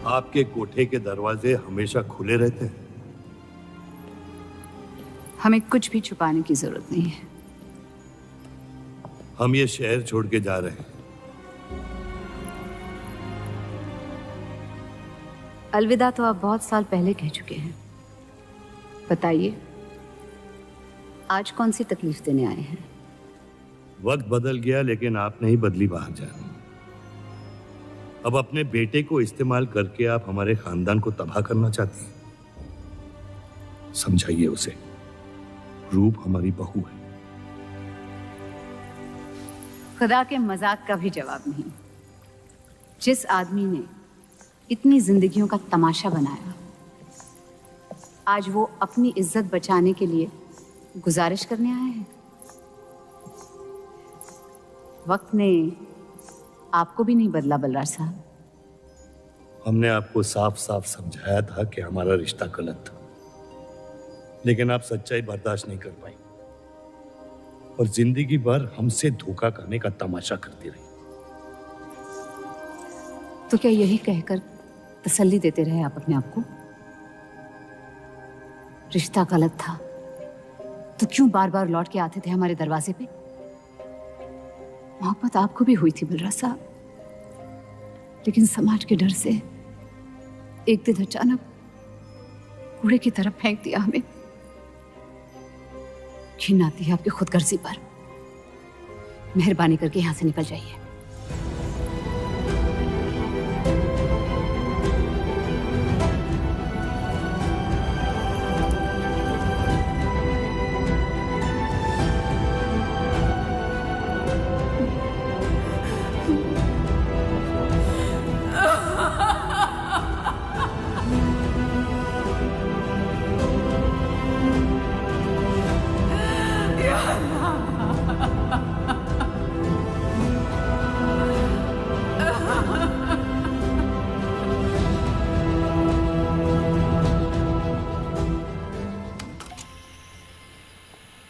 आपके कोठे के दरवाजे हमेशा खुले रहते हैं। हमें कुछ भी छुपाने की जरूरत नहीं है। हम ये शहर छोड़ के जा रहे हैं। अलविदा तो आप बहुत साल पहले कह चुके हैं। बताइए, आज कौन सी तकलीफ देने आए हैं? वक्त बदल गया, लेकिन आप नहीं बदली बाहर जान। अब अपने बेटे को इस्तेमाल करके आप हमारे खानदान को तबाह करना चाहती हैं। समझाइए उसे, रूप हमारी बहू है। खुदा के मजाक का भी जवाब नहीं। जिस आदमी ने इतनी जिंदगियों का तमाशा बनाया, आज वो अपनी इज्जत बचाने के लिए गुजारिश करने आए हैं। वक्त ने आपको भी नहीं बदला बलराज साहब। हमने आपको साफ साफ समझाया था कि हमारा रिश्ता गलत था, लेकिन आप सच्चाई बर्दाश्त नहीं कर पाई और जिंदगी भर हमसे धोखा करने का तमाशा करती रही। तो क्या यही कहकर तसल्ली देते रहे आप अपने आप को? रिश्ता गलत था तो क्यों बार बार लौट के आते थे हमारे दरवाजे पे? मोहब्बत आपको भी हुई थी बलराज साहब, लेकिन समाज के डर से एक दिन अचानक कूड़े की तरफ फेंक दिया हमें। घिन आती है आपकी खुदगर्जी पर। मेहरबानी करके यहां से निकल जाइए।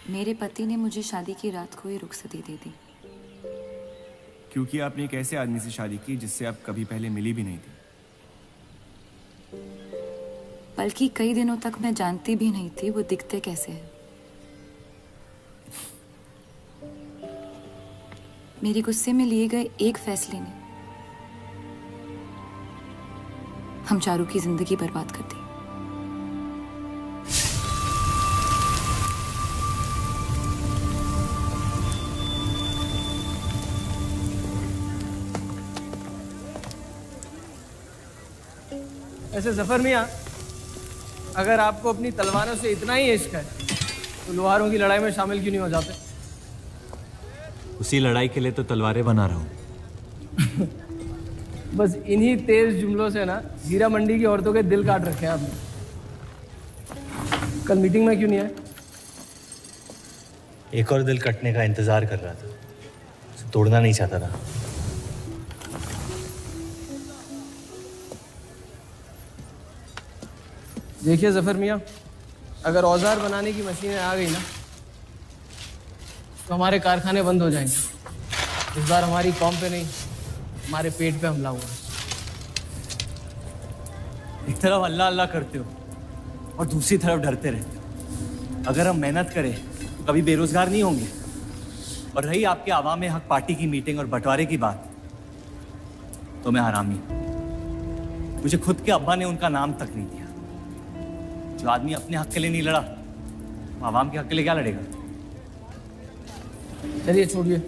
मेरे पति ने मुझे शादी की रात को ही रुखसती दे दी। क्योंकि आपने एक ऐसे आदमी से शादी की जिससे आप कभी पहले मिली भी नहीं थी। बल्कि कई दिनों तक मैं जानती भी नहीं थी वो दिखते कैसे हैं। मेरे गुस्से में लिए गए एक फैसले ने हम चारू की जिंदगी बर्बाद कर दी। ऐसे जफर मियाँ, अगर आपको अपनी तलवारों से इतना ही इश्क है तो लोहारों की लड़ाई में शामिल क्यों नहीं हो जाते? उसी लड़ाई के लिए तो तलवारें बना रहा हूँ। बस इन्हीं तेज जुमलों से ना हीरा मंडी की औरतों के दिल काट रखे हैं आपने। कल मीटिंग में क्यों नहीं आए? एक और दिल कटने का इंतजार कर रहा था, उसे तोड़ना नहीं चाहता था। देखिए जफर मियाँ, अगर औजार बनाने की मशीनें आ गई ना तो हमारे कारखाने बंद हो जाएंगे। इस बार हमारी कौम पे नहीं, हमारे पेट पे हमला हुआ। एक तरफ अल्लाह अल्लाह करते हो और दूसरी तरफ डरते रहते हो। अगर हम मेहनत करें तो कभी बेरोजगार नहीं होंगे। और रही आपके आवाम हक पार्टी की मीटिंग और बंटवारे की बात, तो मैं हरामी। मुझे खुद के अब्बा ने उनका नाम तक नहीं दिया। जो आदमी अपने हक के लिए नहीं लड़ा, वो आवाम के हक के लिए क्या लड़ेगा? चलिए छोड़िए।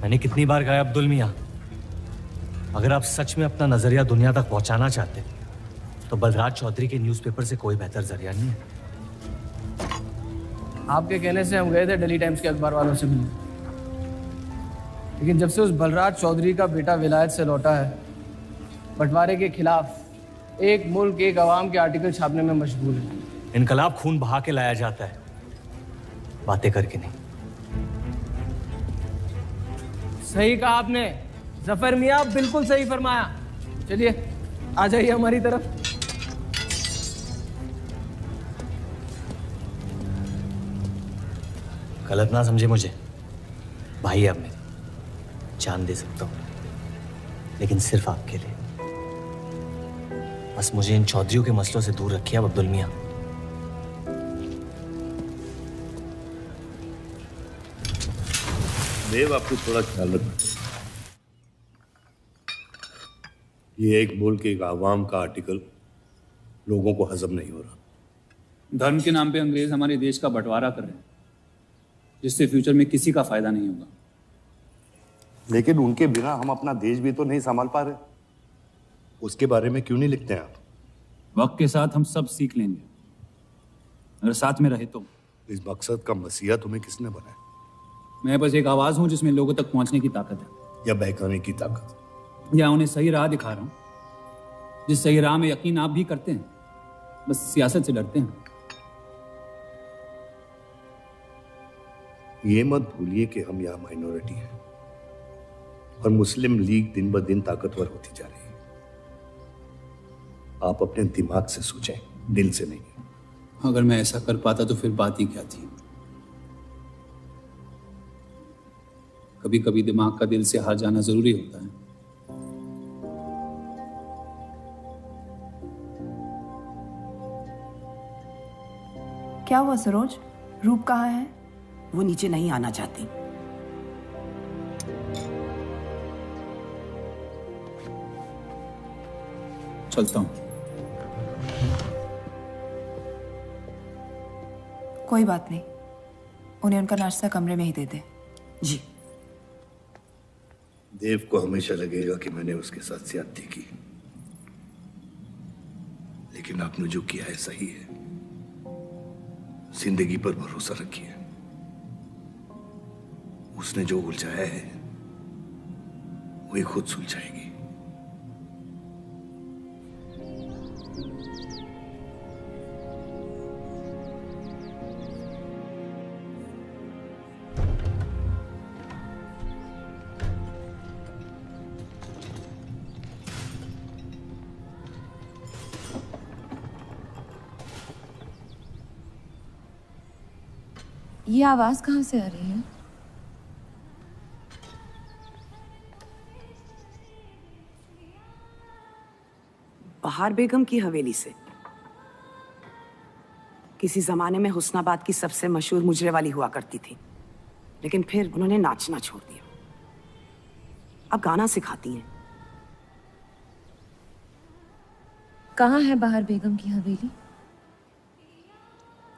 मैंने कितनी बार कहा अब्दुल मियाँ, अगर आप सच में अपना नजरिया दुनिया तक पहुंचाना चाहते तो बलराज चौधरी के न्यूज़पेपर से कोई बेहतर जरिया नहीं है। आपके कहने से हम गए थे दिल्ली टाइम्स के अखबार वालों से मिलने, लेकिन जब से उस बलराज चौधरी का बेटा विलायत से लौटा है, बंटवारे के खिलाफ एक मुल्क एक आवाम के आर्टिकल छापने में मशगूल है। इनकलाब खून बहा के लाया जाता है, बातें करके नहीं। सही कहा आपने जफर मियाँ, बिल्कुल सही फरमाया। चलिए आ जाइए हमारी तरफ। गलत ना समझे मुझे, भाई आप मेरे, जान दे सकता हूँ, लेकिन सिर्फ आपके लिए। बस मुझे इन चौधरियों के मसलों से दूर रखिए आप अब्दुल मियाँ। देव, आपको थोड़ा ख्याल रखना चाहिए। ये एक मुल्क, एक आवाम का आर्टिकल लोगों को हजम नहीं हो रहा। धर्म के नाम पे अंग्रेज हमारे देश का बंटवारा कर रहे हैं, जिससे फ्यूचर में किसी का फायदा नहीं होगा। लेकिन उनके बिना हम अपना देश भी तो नहीं संभाल पा रहे। उसके बारे में क्यों नहीं लिखते हैं आप? वक्त के साथ हम सब सीख लेंगे, अगर साथ में रहे तो। इस मकसद का मसीहा तुम्हें किसने बनाया? मैं बस एक आवाज हूं जिसमें लोगों तक पहुंचने की ताकत है, या बहकाने की ताकत? या उन्हें सही राह दिखा रहा हूं, जिस सही राह में यकीन आप भी करते हैं, बस सियासत से डरते हैं। ये मत भूलिए कि हम यहाँ माइनॉरिटी हैं और मुस्लिम लीग दिन ब दिन ताकतवर होती जा रही है। आप अपने दिमाग से सोचें, दिल से नहीं। अगर मैं ऐसा कर पाता तो फिर बात ही क्या थी। कभी कभी दिमाग का दिल से हार जाना जरूरी होता है। क्या हुआ सरोज? रूप कहाँ है? वो नीचे नहीं आना चाहती। चलता हूं। कोई बात नहीं, उन्हें उनका नाश्ता कमरे में ही दे दे। जी। देव को हमेशा लगेगा कि मैंने उसके साथ ज्यादती की, लेकिन आपने जो किया है सही है। जिंदगी पर भरोसा रखिए। उसने जो उलझाया है वही खुद सुलझाएगी। ये आवाज कहाँ से आ रही है? बहार बेगम की हवेली से। किसी जमाने में हुस्नाबाद की सबसे मशहूर मुजरे वाली हुआ करती थी, लेकिन फिर उन्होंने नाचना छोड़ दिया। अब गाना सिखाती हैं। कहाँ है बहार बेगम की हवेली?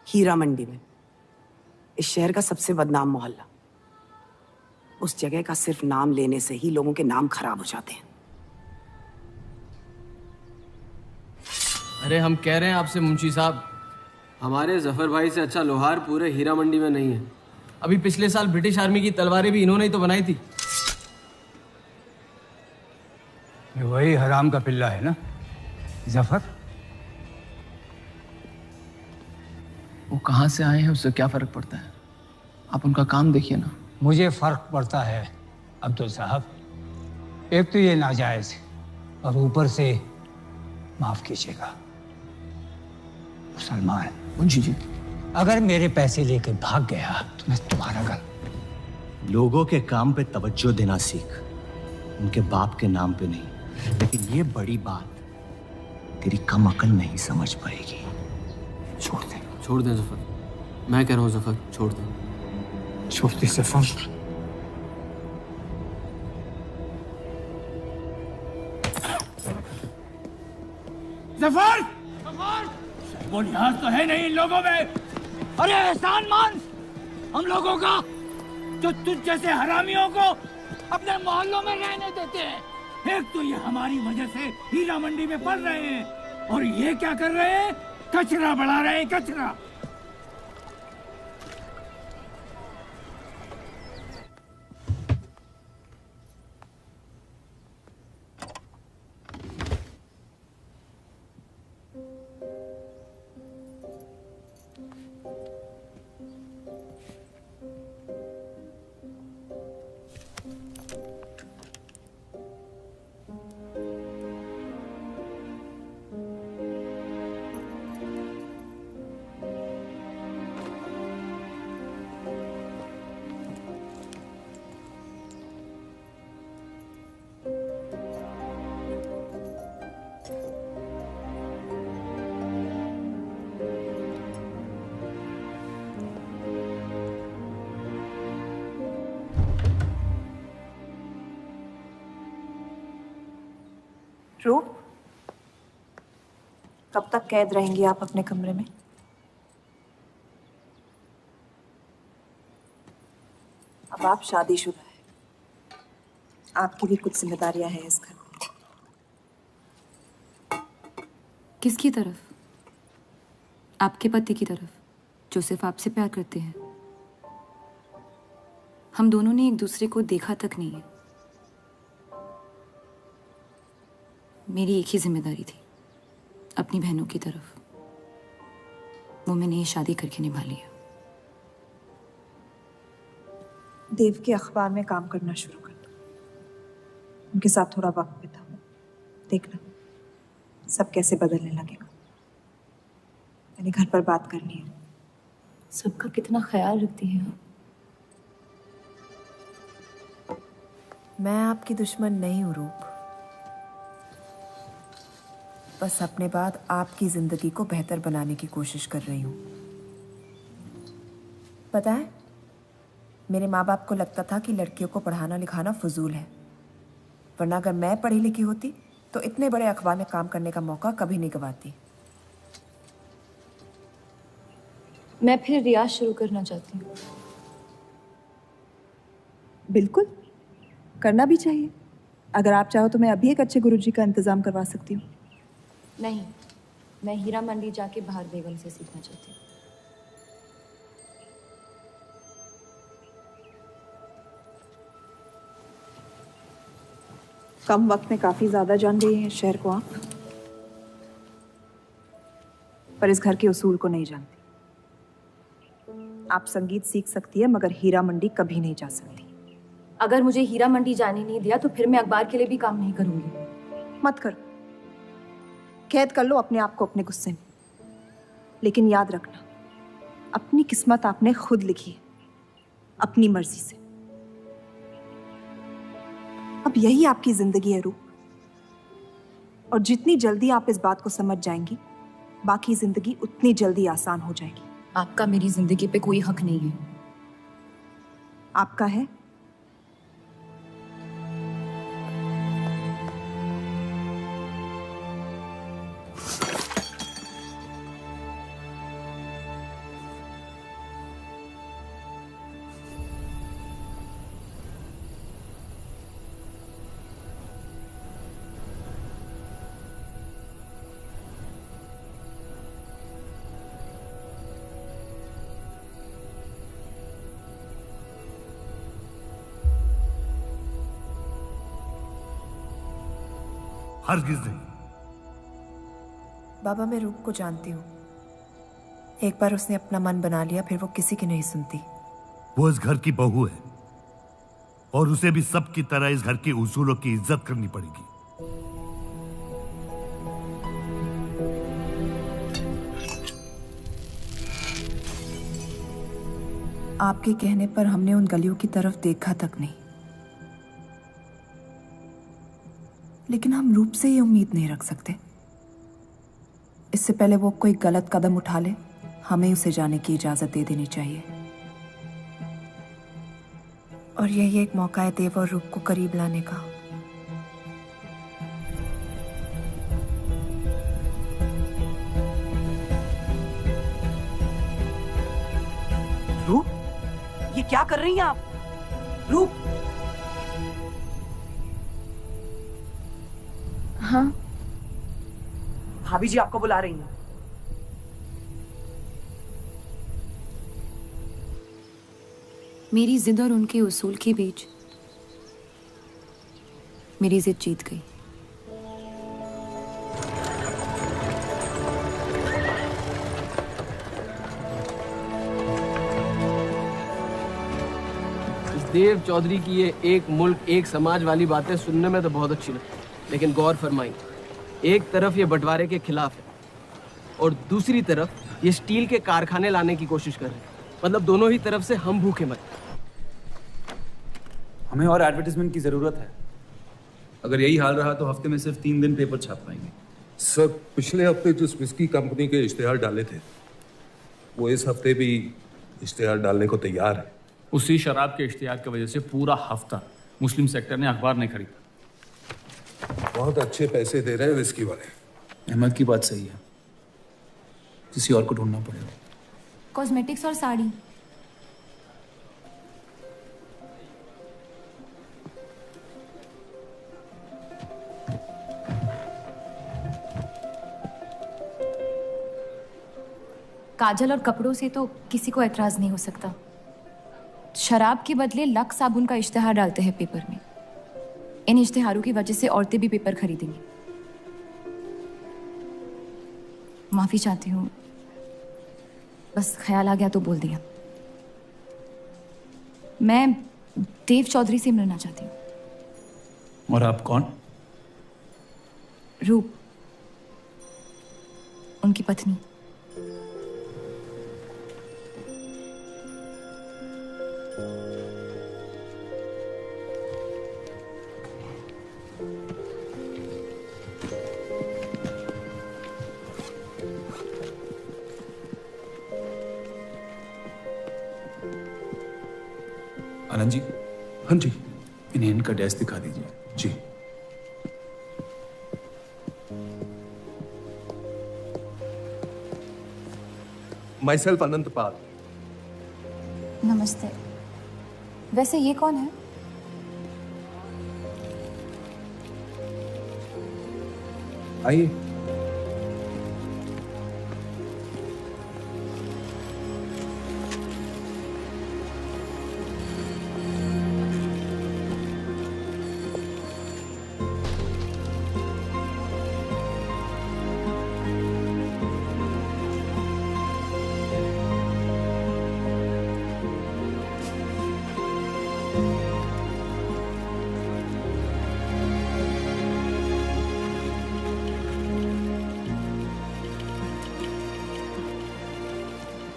हीरा मंडी में, इस शहर का सबसे बदनाम मोहल्ला। उस जगह का सिर्फ नाम लेने से ही लोगों के नाम खराब हो जाते हैं। अरे हम कह रहे हैं आपसे मुंशी साहब, हमारे जफर भाई से अच्छा लोहार पूरे हीरा मंडी में नहीं है। अभी पिछले साल ब्रिटिश आर्मी की तलवारें भी इन्होंने ही तो बनाई थी। ये वही हराम का पिल्ला है ना जफर? वो कहाँ से आए हैं उससे क्या फर्क पड़ता है? आप उनका काम देखिए ना। मुझे फर्क पड़ता है अब्दुल साहब। एक तो ये नाजायज और ऊपर से माफ कीजिएगा मुसलमान मुंशी जी, अगर मेरे पैसे लेकर भाग गया तो मैं तुम्हारा गल। लोगों के काम पे तवज्जो देना सीख, उनके बाप के नाम पे नहीं। लेकिन ये बड़ी बात तेरी कम अकल नहीं समझ पाएगी। छोड़ दे। छोड़ दें जफर, मैं कह रहा हूँ जफर, छोड़ दें। छोड़ दे जफर। जफर! वो लिहाज तो है नहीं इन लोगों में। अरे एहसान मान हम लोगों का, जो तुझ जैसे हरामियों को अपने मोहल्लों में रहने देते हैं। एक तो ये हमारी वजह से हीरा मंडी में पड़ रहे हैं, और ये क्या कर रहे हैं? कचरा बढ़ा रहे हैं, कचरा। रूप, कब तक कैद रहेंगी आप अपने कमरे में? अब आप शादीशुदा है, आपकी भी कुछ जिम्मेदारियां हैं इस घर में। किसकी तरफ? आपके पति की तरफ, जो सिर्फ आपसे प्यार करते हैं। हम दोनों ने एक दूसरे को देखा तक नहीं है। मेरी एक ही जिम्मेदारी थी, अपनी बहनों की तरफ। वो मैंने ये शादी करके निभा लिया। देव के अखबार में काम करना शुरू कर दो, उनके साथ थोड़ा वक्त बिताओ, देखना सब कैसे बदलने लगेगा। मैंने घर पर बात करनी है। सबका कितना ख्याल रखती हैं आप। मैं आपकी दुश्मन नहीं हूं रूप, बस अपने बाद आपकी जिंदगी को बेहतर बनाने की कोशिश कर रही हूं। पता है, मेरे माँ बाप को लगता था कि लड़कियों को पढ़ाना लिखाना फजूल है, वरना अगर मैं पढ़ी लिखी होती तो इतने बड़े अखबार में काम करने का मौका कभी नहीं गंवाती। मैं फिर रियाज शुरू करना चाहती हूँ। बिल्कुल, करना भी चाहिए। अगर आप चाहो तो मैं अभी एक अच्छे गुरुजी का इंतजाम करवा सकती हूँ। नहीं, मैं हीरा मंडी जाके बाहर बेगम से सीखना चाहती हूँ। कम वक्त में काफी ज्यादा जान गई हैं इस शहर को आप, पर इस घर के उसूल को नहीं जानती। आप संगीत सीख सकती है, मगर हीरा मंडी कभी नहीं जा सकती। अगर मुझे हीरा मंडी जाने नहीं दिया तो फिर मैं अखबार के लिए भी काम नहीं करूंगी। मत करो, कैद कर लो अपने आप को अपने गुस्से में, लेकिन याद रखना अपनी किस्मत आपने खुद लिखी है, अपनी मर्जी से। अब यही आपकी जिंदगी है रूप, और जितनी जल्दी आप इस बात को समझ जाएंगी, बाकी जिंदगी उतनी जल्दी आसान हो जाएगी। आपका मेरी जिंदगी पे कोई हक नहीं है। आपका है। हरगिज नहीं। बाबा, मैं रूप को जानती हूँ। एक बार उसने अपना मन बना लिया, फिर वो किसी की नहीं सुनती। वो इस घर की बहू है और उसे भी सबकी तरह इस घर के उसूलों की इज्जत करनी पड़ेगी। आपके कहने पर हमने उन गलियों की तरफ देखा तक नहीं, लेकिन हम रूप से ये उम्मीद नहीं रख सकते। इससे पहले वो कोई गलत कदम उठा ले, हमें उसे जाने की इजाजत दे देनी चाहिए। और यही एक मौका है देव और रूप को करीब लाने का। रूप, ये क्या कर रही हैं आप? रूप। हाँ, भाभी जी आपको बुला रही हैं। मेरी जिद और उनके उसूल के बीच मेरी जिद जीत गई। देव चौधरी की ये एक मुल्क एक समाज वाली बातें सुनने में तो बहुत अच्छी लगती, लेकिन गौर फरमाई, एक तरफ ये बंटवारे के खिलाफ है और दूसरी तरफ ये स्टील के कारखाने लाने की कोशिश कर रहे हैं। मतलब दोनों ही तरफ से हम भूखे मत। हमें और एडवर्टाइजमेंट की जरूरत है। अगर यही हाल रहा तो हफ्ते में सिर्फ 3 दिन पेपर छाप पाएंगे। सर, पिछले हफ्ते जिस विस्की कंपनी के इश्तेहार डाले थे, वो इस हफ्ते भी इश्तेहार डालने को तैयार है। उसी शराब के इश्तेहार की वजह से पूरा हफ्ता मुस्लिम सेक्टर ने अखबार नहीं खरीदा। बहुत अच्छे पैसे दे रहे हैं विस्की वाले। अहमद की बात सही है, किसी और को ढूंढना पड़ेगा। कॉस्मेटिक्स और साड़ी। काजल और कपड़ों से तो किसी को एतराज नहीं हो सकता। शराब के बदले लक्स साबुन का इश्तिहार डालते हैं पेपर में। इन इश्तिहारों की वजह से औरतें भी पेपर खरीदेंगी। माफी चाहती हूँ, बस ख्याल आ गया तो बोल दिया। मैं देव चौधरी से मिलना चाहती हूँ। और आप कौन? रूप, उनकी पत्नी। आनंद जी। हाँ जी। इन्हें इनका डेस्क दिखा दीजिए। जी। माई सेल्फ अनंत पाल। नमस्ते। वैसे ये कौन है? आइए।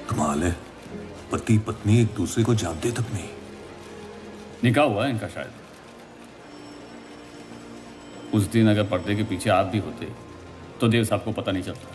कमाल है, पति पत्नी एक दूसरे को जानते तक नहीं। निकाह हुआ है इनका शायद। उस दिन अगर पर्दे के पीछे आप भी होते तो देव साहब को पता नहीं चलता।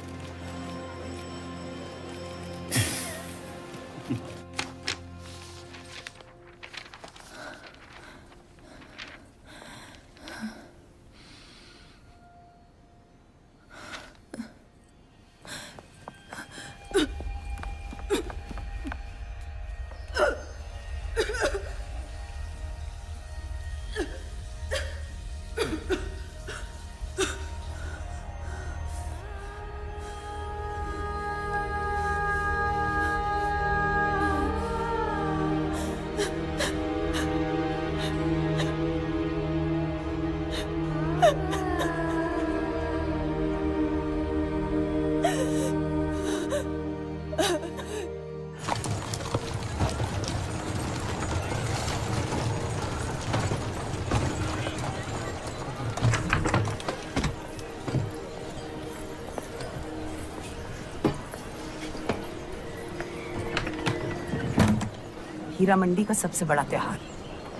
हीरा मंडी का सबसे बड़ा त्योहार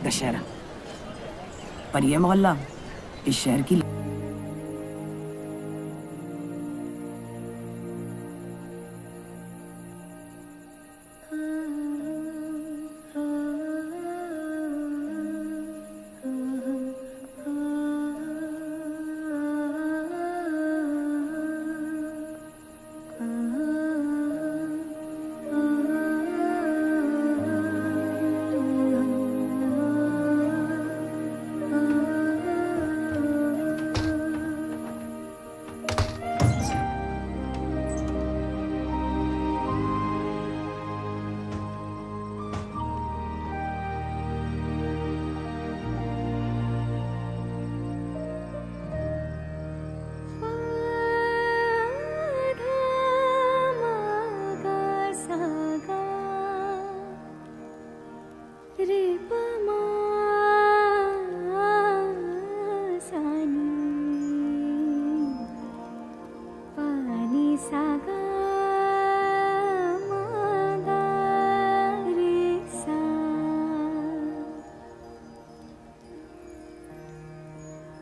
दशहरा, पर यह मोहल्ला इस शहर की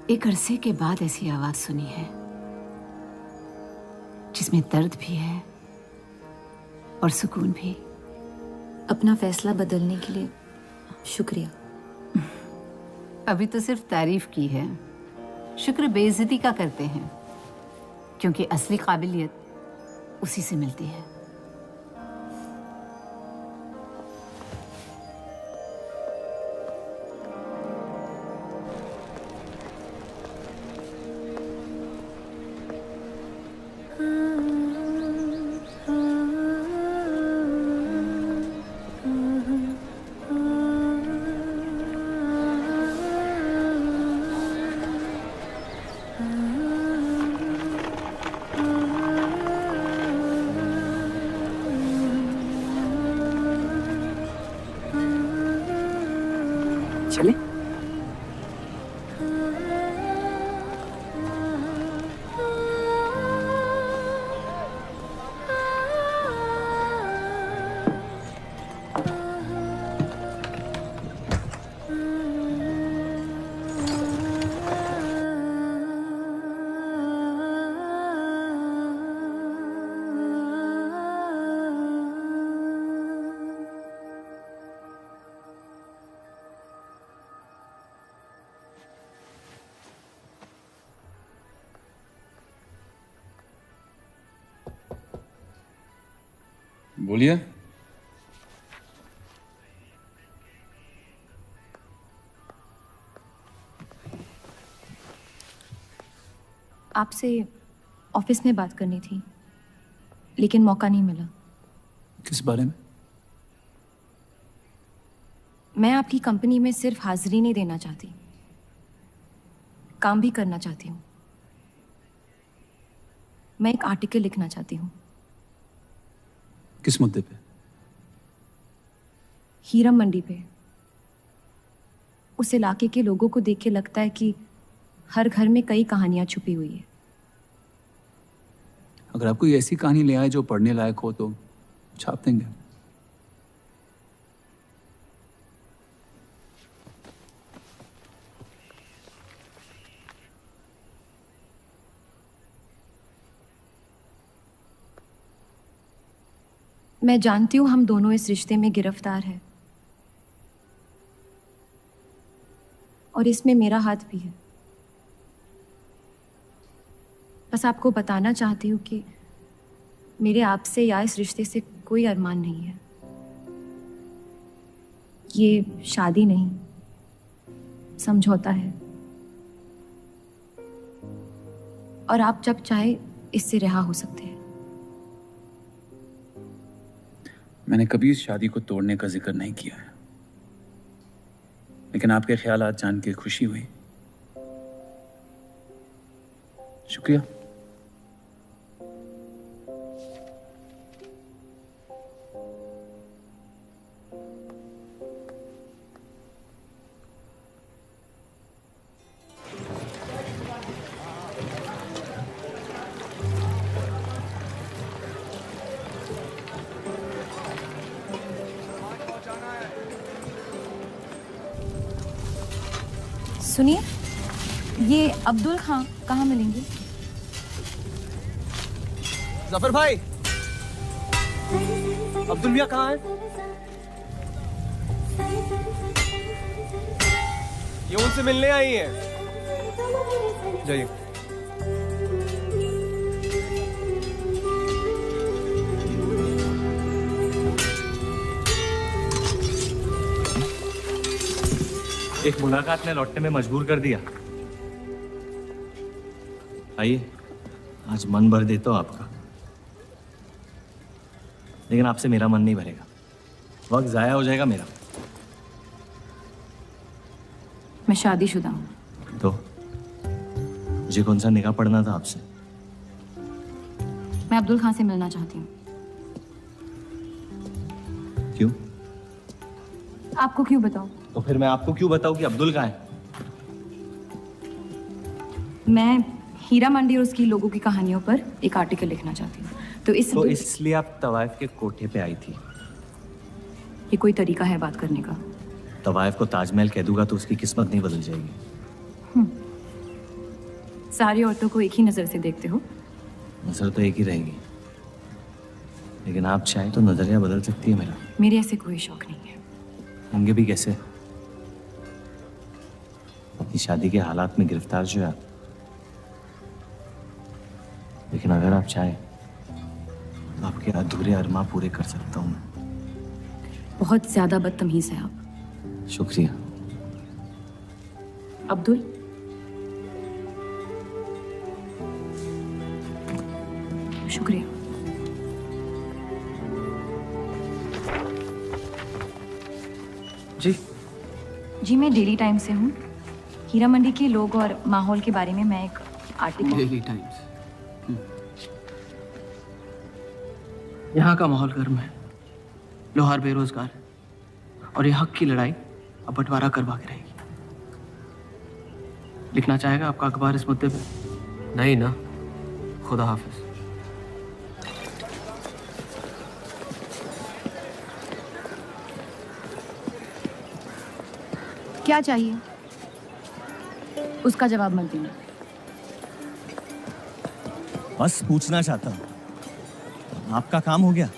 एक अरसे के बाद ऐसी आवाज सुनी है जिसमें दर्द भी है और सुकून भी। अपना फैसला बदलने के लिए शुक्रिया। अभी तो सिर्फ तारीफ की है, शुक्र बेइज्जती का करते हैं, क्योंकि असली काबिलियत उसी से मिलती है। चले? बोलिए। आपसे ऑफिस में बात करनी थी, लेकिन मौका नहीं मिला। किस बारे में? मैं आपकी कंपनी में सिर्फ हाजिरी नहीं देना चाहती, काम भी करना चाहती हूँ। मैं एक आर्टिकल लिखना चाहती हूँ। किस मुद्दे पे? हीरा मंडी पे। उस इलाके के लोगों को देख के लगता है कि हर घर में कई कहानियां छुपी हुई है। अगर आप कोई ऐसी कहानी ले आए जो पढ़ने लायक हो तो छाप देंगे। मैं जानती हूं हम दोनों इस रिश्ते में गिरफ्तार हैं, और इसमें मेरा हाथ भी है। बस आपको बताना चाहती हूँ कि मेरे आपसे या इस रिश्ते से कोई अरमान नहीं है। ये शादी नहीं, समझौता है, और आप जब चाहे इससे रिहा हो सकते हैं। मैंने कभी इस शादी को तोड़ने का जिक्र नहीं किया है, लेकिन आपके ख्यालात जान के खुशी हुई। शुक्रिया। सुनिए, ये अब्दुल खां कहाँ मिलेंगे? जफर भाई, अब्दुल मियां कहाँ है? ये उनसे मिलने आई हैं। जाइए। एक मुलाकात ने लौटने में मजबूर कर दिया। आइए, आज मन भर देता हूं आपका, लेकिन आपसे मेरा मन नहीं भरेगा। वक्त जाया हो जाएगा मेरा। मैं शादीशुदा हूँ। तो मुझे कौन सा निकाह पढ़ना था आपसे? मैं अब्दुल खां से मिलना चाहती हूँ। क्यों? आपको क्यों बताऊं? तो फिर मैं आपको क्यों बताऊं कि अब्दुल कहाँ है? मैं हीरा मंडी और उसकी लोगों की कहानियों पर एक आर्टिकल लिखना चाहती हूँ। तो इसलिए आप तवाइफ के कोठे पे आई थी? ये कोई तरीका है बात करने का? तवाइफ को ताजमहल कह दूंगा तो उसकी किस्मत नहीं बदल जाएगी। सारी औरतों को एक ही नजर से देखते हो? नजर तो एक ही रहेगी, लेकिन आप चाहें तो नजरिया बदल सकती है मेरा। मेरे ऐसे कोई शौक नहीं है। होंगे भी कैसे? अपनी शादी के हालात में गिरफ्तार जो है, लेकिन अगर आप चाहें तो आपके अधूरे अरमा पूरे कर सकता हूँ मैं। बहुत ज्यादा बदतमीज है आप। शुक्रिया। अब्दुल, शुक्रिया। जी जी, मैं डेली टाइम्स से हूँ। हीरा मंडी के लोग और माहौल के बारे में मैं एक आर्टिकल। Daily times. यहाँ का माहौल गर्म है, लोहार बेरोजगार है और ये हक की लड़ाई अब बंटवारा करवा के रहेगी। लिखना चाहेगा आपका अखबार इस मुद्दे पे? नहीं ना? खुदा हाफिज। क्या चाहिए? उसका जवाब मत देना। बस पूछना चाहता हूँ, आपका काम हो गया?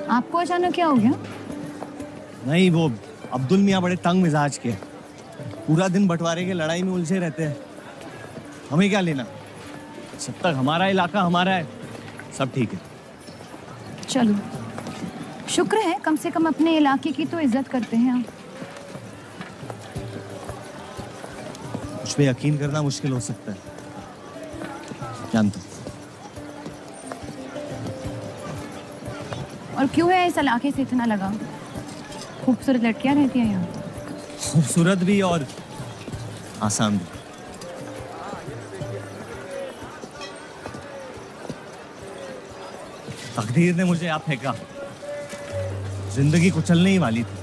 आपको अचानक क्या हो गया? नहीं, वो अब्दुल मियाँ बड़े तंग मिजाज के, पूरा दिन बंटवारे के लड़ाई में उलझे रहते हैं। हमें क्या लेना, जब तक हमारा इलाका हमारा है सब ठीक है। चलो, शुक्र है कम से कम अपने इलाके की तो इज्जत करते हैं आप। मुझ पे यकीन करना मुश्किल हो सकता है, जानता हूं। और क्यों है इस इलाके से इतना लगाव? खूबसूरत लड़कियां रहती हैं यहाँ। खूबसूरत भी और आसान भी। तकदीर ने मुझे यहाँ फेंका। जिंदगी कुचलने ही वाली थी,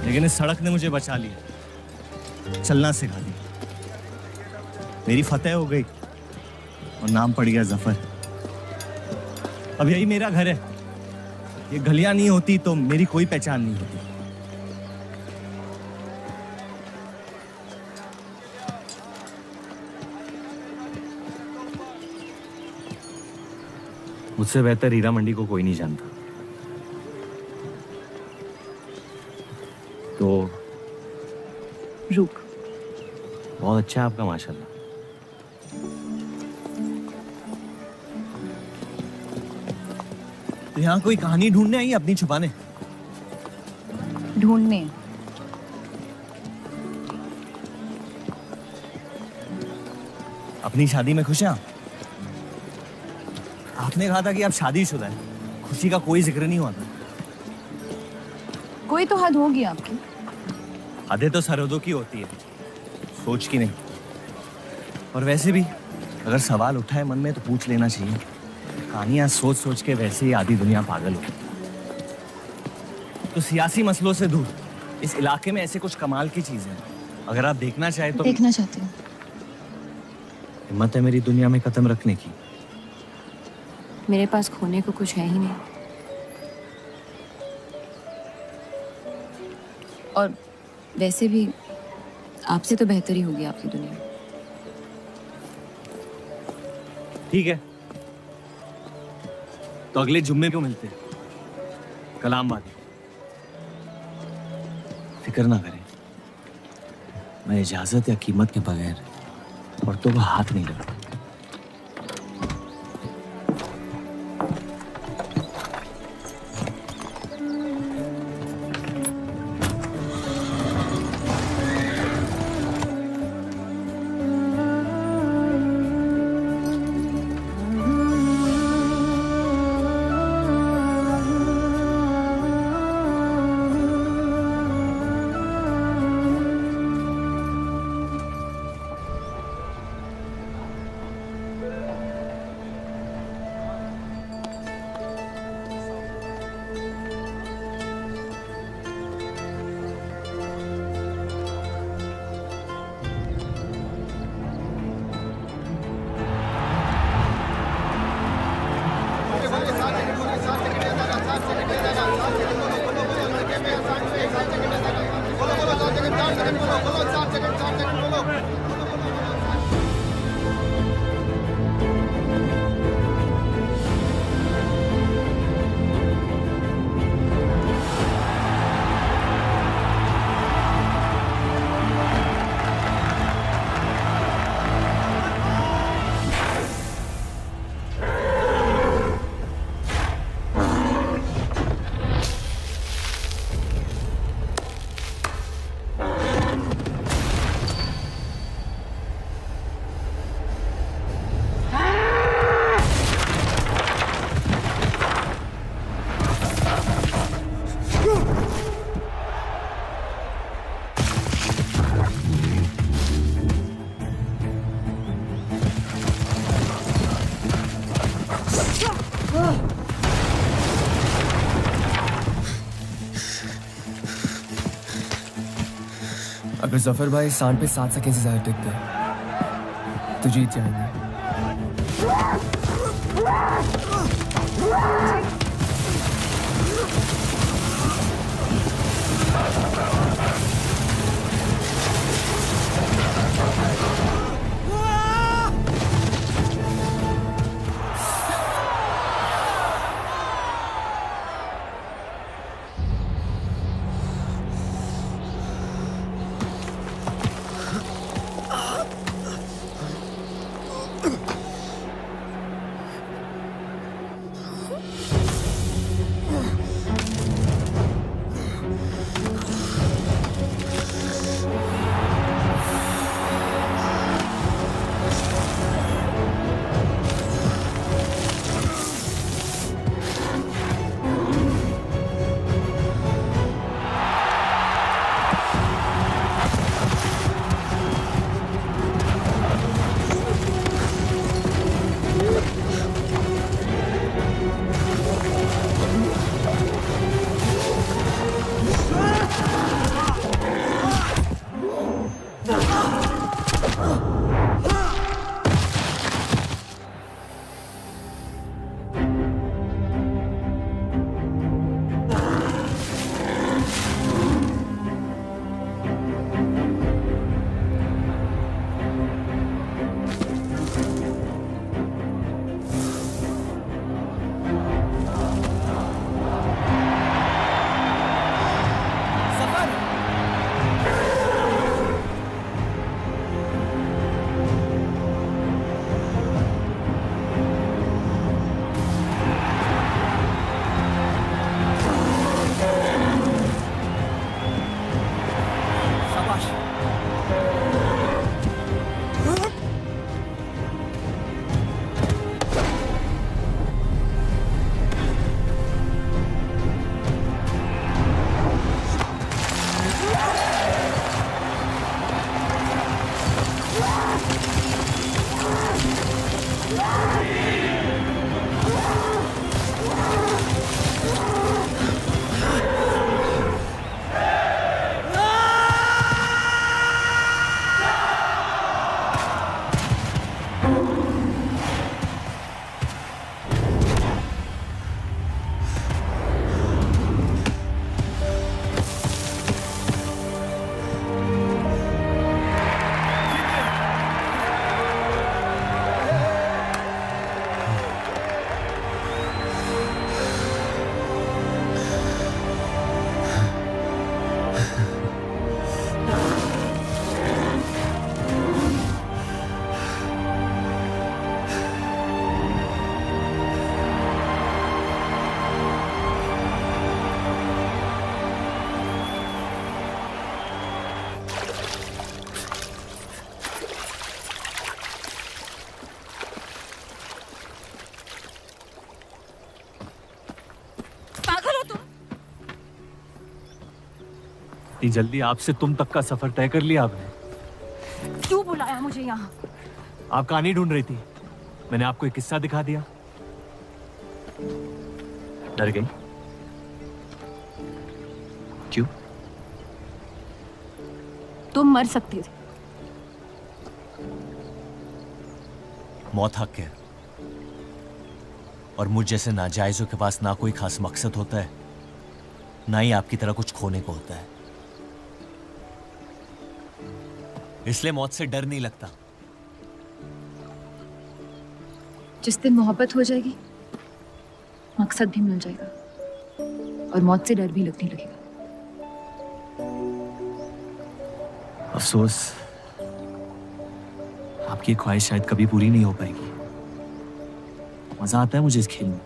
लेकिन इस सड़क ने मुझे बचा लिया, चलना सिखा दिया। मेरी फतेह हो गई और नाम पड़ गया जफर। अब यही मेरा घर है। ये गलियां नहीं होती तो मेरी कोई पहचान नहीं होती। मुझसे बेहतर हीरा मंडी को कोई नहीं जानता। तो रुक। बहुत अच्छा है आपका, माशाल्लाह। तो यहाँ कोई कहानी ढूंढने आई, अपनी छुपाने? ढूंढने? अपनी शादी में खुश हैं आप? आपने कहा था कि आप शादीशुदा हैं, खुशी का कोई जिक्र नहीं हुआ था। कोई तो हद होगी आपकी। हदें तो सरहदों की होती है, सोच की नहीं। और वैसे भी अगर सवाल उठा है मन में तो पूछ लेना चाहिए। कहानियां सोच सोच के वैसे ही आधी दुनिया पागल हो। तो सियासी मसलों से दूर इस इलाके में ऐसे कुछ कमाल की चीजें हैं, अगर आप देखना चाहे तो। देखना चाहती हूँ। हिम्मत है मेरी दुनिया में कदम रखने की? मेरे पास खोने को कुछ है ही नहीं। और वैसे भी आपसे तो बेहतर ही होगी आपकी दुनिया। ठीक है, तो अगले जुम्मे क्यों मिलते हैं? कलाम वाली। फिक्र ना करें, मैं इजाजत या कीमत के बगैर औरतों को हाथ नहीं लगाता। अगर जफर भाई सांड पे 7 सेकंड से ज्यादा टिकते हैं तो जीत जाएंगे। इतनी जल्दी आपसे तुम तक का सफर तय कर लिया आपने? क्यों बुलाया मुझे यहाँ? आप कहानी ढूंढ रही थी, मैंने आपको एक किस्सा दिखा दिया। डर गई? क्यों? तुम मर सकते थे। मौत हक है, और मुझ जैसे नाजायजों के पास ना कोई खास मकसद होता है, ना ही आपकी तरह कुछ खोने को होता है। इसलिए मौत से डर नहीं लगता। जिस दिन मोहब्बत हो जाएगी, मकसद भी मिल जाएगा और मौत से डर भी लगने लगेगा। अफसोस, आपकी ख्वाहिश शायद कभी पूरी नहीं हो पाएगी। मजा आता है मुझे इस खेल में।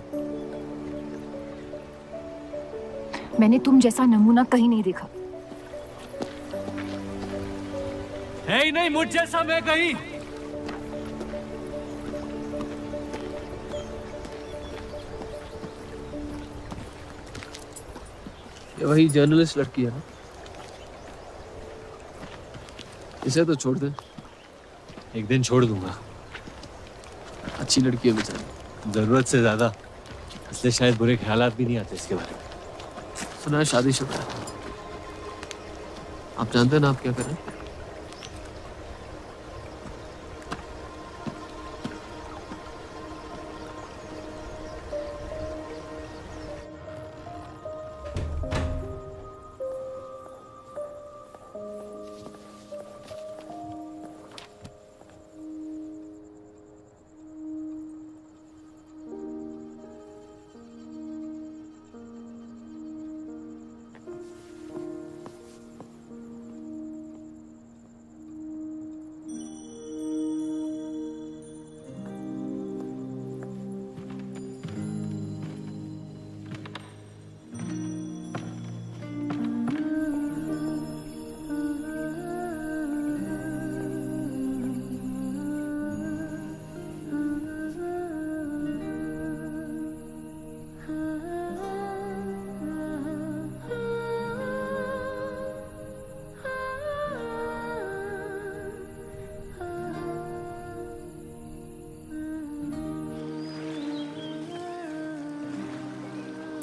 मैंने तुम जैसा नमूना कहीं नहीं देखा। है ही नहीं मुझ जैसा मैं कहीं। ये वही जर्नलिस्ट लड़की है ना? इसे तो छोड़ दे। एक दिन छोड़ दूंगा। अच्छी लड़की है बेचारी। जरूरत से ज्यादा। इसलिए शायद बुरे ख्यालात भी नहीं आते इसके बारे में। सुना है शादीशुदा है। आप जानते हैं ना आप क्या करें?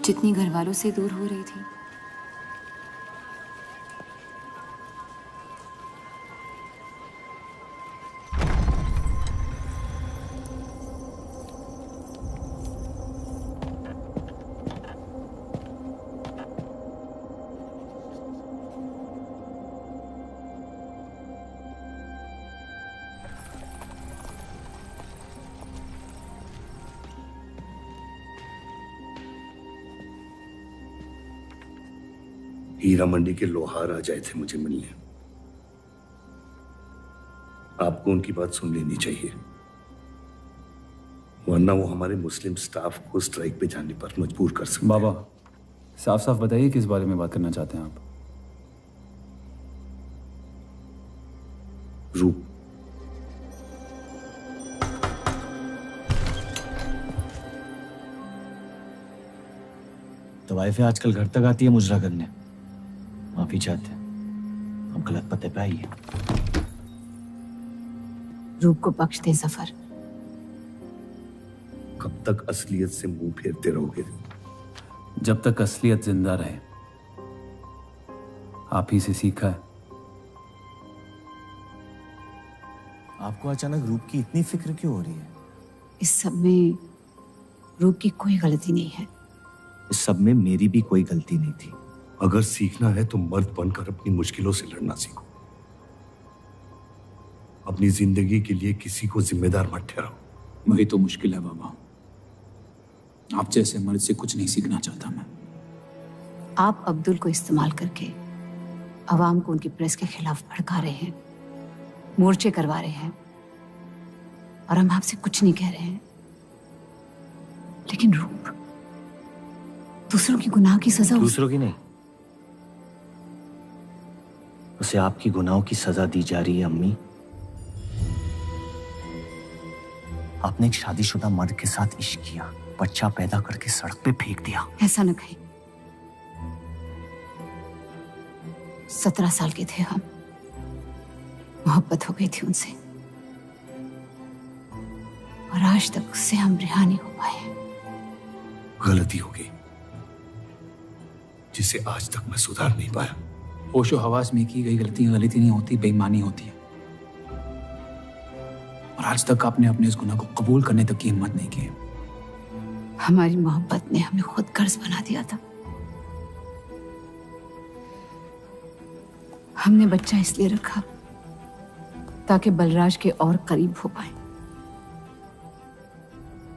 जितनी घर वालों से दूर हो रही थी, हीरा मंडी के लोहार आ जाए थे मुझे मिलने। आपको उनकी बात सुन लेनी चाहिए, वरना वो हमारे मुस्लिम स्टाफ को स्ट्राइक पे जाने पर मजबूर कर सकते। बाबा, साफ साफ बताइए किस बारे में बात करना चाहते हैं आप? रूप। तो वाइफ आजकल घर तक आती है मुजरा करने। माफी चाहते हैं, हम गलत पते पे आई है। रूप को बख्श दे जफर। कब तक असलियत से मुंह फेरते रहोगे? जब तक असलियत जिंदा रहे। आप ही से सीखा है। आपको अचानक रूप की इतनी फिक्र क्यों हो रही है? इस सब में रूप की कोई गलती नहीं है। इस सब में मेरी भी कोई गलती नहीं थी। अगर सीखना है तो मर्द बनकर अपनी मुश्किलों से लड़ना सीखो। अपनी जिंदगी के लिए किसी को जिम्मेदार मत ठहराओ। वही तो मुश्किल है बाबा। आप जैसे मर्द से कुछ नहीं सीखना चाहता मैं। आप अब्दुल को इस्तेमाल करके अवाम को उनकी प्रेस के खिलाफ भड़का रहे हैं, मोर्चे करवा रहे हैं, और हम आपसे कुछ नहीं कह रहे हैं। लेकिन रूप, दूसरों की गुनाह की सजा दूसरों की नहीं, उसे आपकी गुनाहों की सजा दी जा रही है। अम्मी, आपने एक शादीशुदा मर्द के साथ इश्क किया, बच्चा पैदा करके सड़क पे फेंक दिया। ऐसा न कहें। 17 साल के थे हम, मोहब्बत हो गई थी उनसे, और आज तक उससे हम रिहा नहीं हो पाए। गलती हो गई जिसे आज तक मैं सुधार नहीं पाया। होशो हवास में की गई गलतियां गलती नहीं होती, बेईमानी होती है। और आज तक आपने अपने इस गुनाह को कबूल करने तक की हिम्मत नहीं की। हमारी मोहब्बत ने हमें खुद कर्ज बना दिया था। हमने बच्चा इसलिए रखा ताकि बलराज के और करीब हो पाए,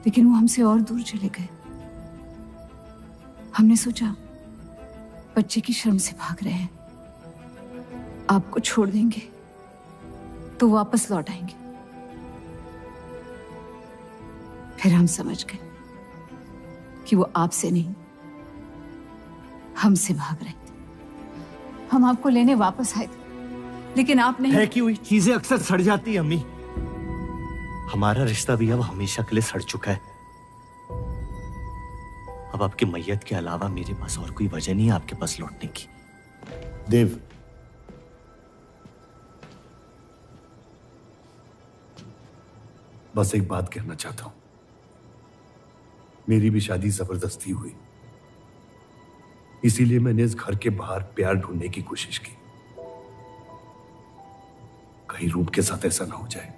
लेकिन वो हमसे और दूर चले गए। हमने सोचा बच्चे की शर्म से भाग रहे हैं, आपको छोड़ देंगे तो वापस लौट आएंगे। फिर हम समझ गए कि वो आपसे नहीं, हमसे भाग रहे थे। हम आपको लेने वापस आए थे, लेकिन आप नहीं। फेंकी हुई चीजें अक्सर सड़ जाती है अम्मी। हमारा रिश्ता भी अब हमेशा के लिए सड़ चुका है। अब आपकी मैयत के अलावा मेरे पास और कोई वजह नहीं है आपके पास लौटने की। देव, बस एक बात कहना चाहता हूं। मेरी भी शादी जबरदस्ती हुई, इसीलिए मैंने इस घर के बाहर प्यार ढूंढने की कोशिश की। कहीं रूप के साथ ऐसा ना हो जाए।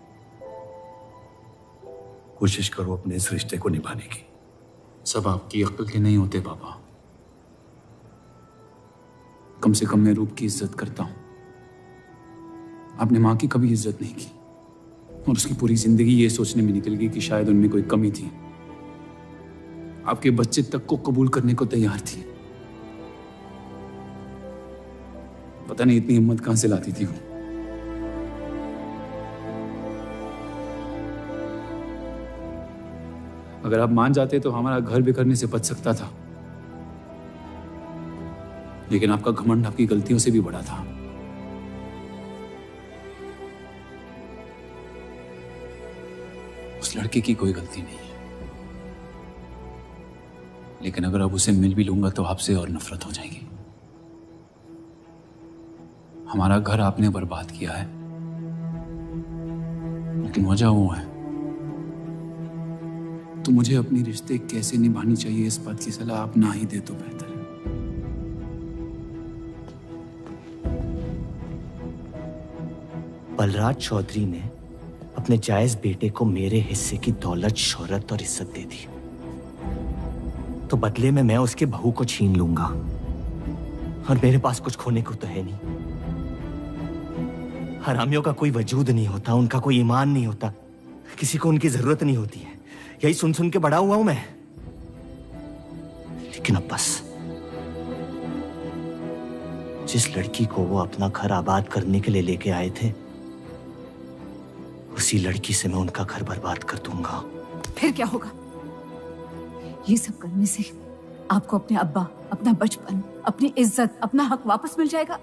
कोशिश करो अपने इस रिश्ते को निभाने की। सब आपकी अक्ल के नहीं होते पापा। कम से कम मैं रूप की इज्जत करता हूं। आपने मां की कभी इज्जत नहीं की और उसकी पूरी जिंदगी ये सोचने में निकल गई कि शायद उनमें कोई कमी थी। आपके बच्चे तक को कबूल करने को तैयार थी। पता नहीं इतनी हिम्मत कहां से लाती थी वो। अगर आप मान जाते तो हमारा घर बिखरने से बच सकता था, लेकिन आपका घमंड आपकी गलतियों से भी बड़ा था। उस लड़के की कोई गलती नहीं है, लेकिन अगर अब उसे मिल भी लूंगा तो आपसे और नफरत हो जाएगी। हमारा घर आपने बर्बाद किया है, लेकिन वजह वो है। तो मुझे अपनी रिश्ते कैसे निभानी चाहिए इस बात की सलाह आप ना ही दे तो बेहतर है। बलराज चौधरी ने अपने जायज बेटे को मेरे हिस्से की दौलत, शोहरत और इज्जत दे दी, तो बदले में मैं उसके बहू को छीन लूंगा। और मेरे पास कुछ खोने को तो है नहीं। हरामियों का कोई वजूद नहीं होता, उनका कोई ईमान नहीं होता, किसी को उनकी जरूरत नहीं होती है। यही सुन सुन के बड़ा हुआ हूं मैं। लेकिन अब बस, जिस लड़की को वो अपना घर आबाद करने के लिए लेके आए थे, उसी लड़की से मैं उनका घर बर्बाद कर दूंगा। फिर क्या होगा? ये सब करने से आपको अपने अब्बा, अपना बचपन, अपनी इज्जत, अपना हक वापस मिल जाएगा।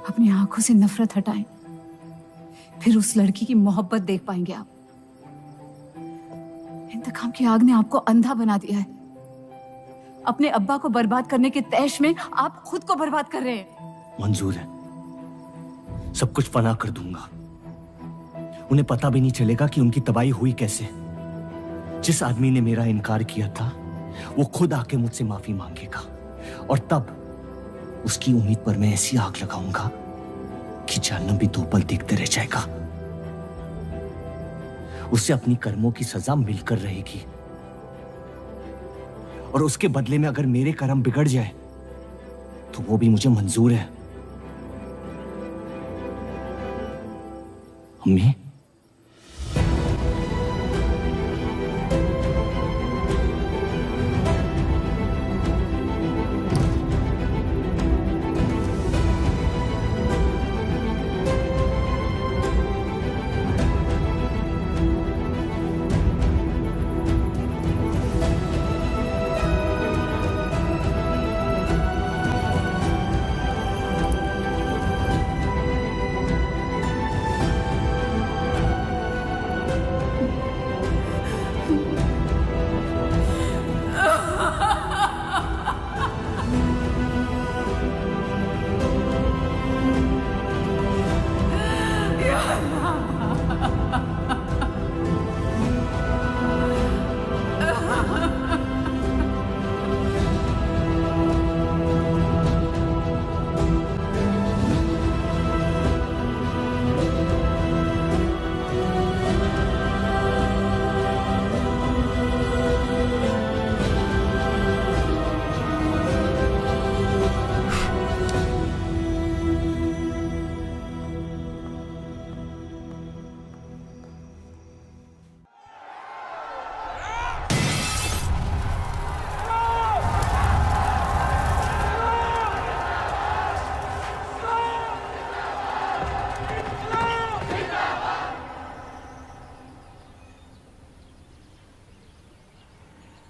अपनी आंखों से नफरत हटाएं, फिर उस लड़की की मोहब्बत देख पाएंगे आप। इंतकाम की आग ने आपको अंधा बना दिया है। अपने अब्बा को बर्बाद करने के तैश में आप खुद को बर्बाद कर रहे हैं। मंजूर है, सब कुछ फना कर दूंगा। उन्हें पता भी नहीं चलेगा कि उनकी तबाही हुई कैसे। जिस आदमी ने मेरा इनकार किया था, वो खुद आके मुझसे माफी मांगेगा, और तब उसकी उम्मीद पर मैं ऐसी आग लगाऊंगा कि जहन्नम भी 2 पल देखते रह जाएगा। उसे अपनी कर्मों की सजा मिलकर रहेगी, और उसके बदले में अगर मेरे कर्म बिगड़ जाए तो वो भी मुझे मंजूर है। अम्मी,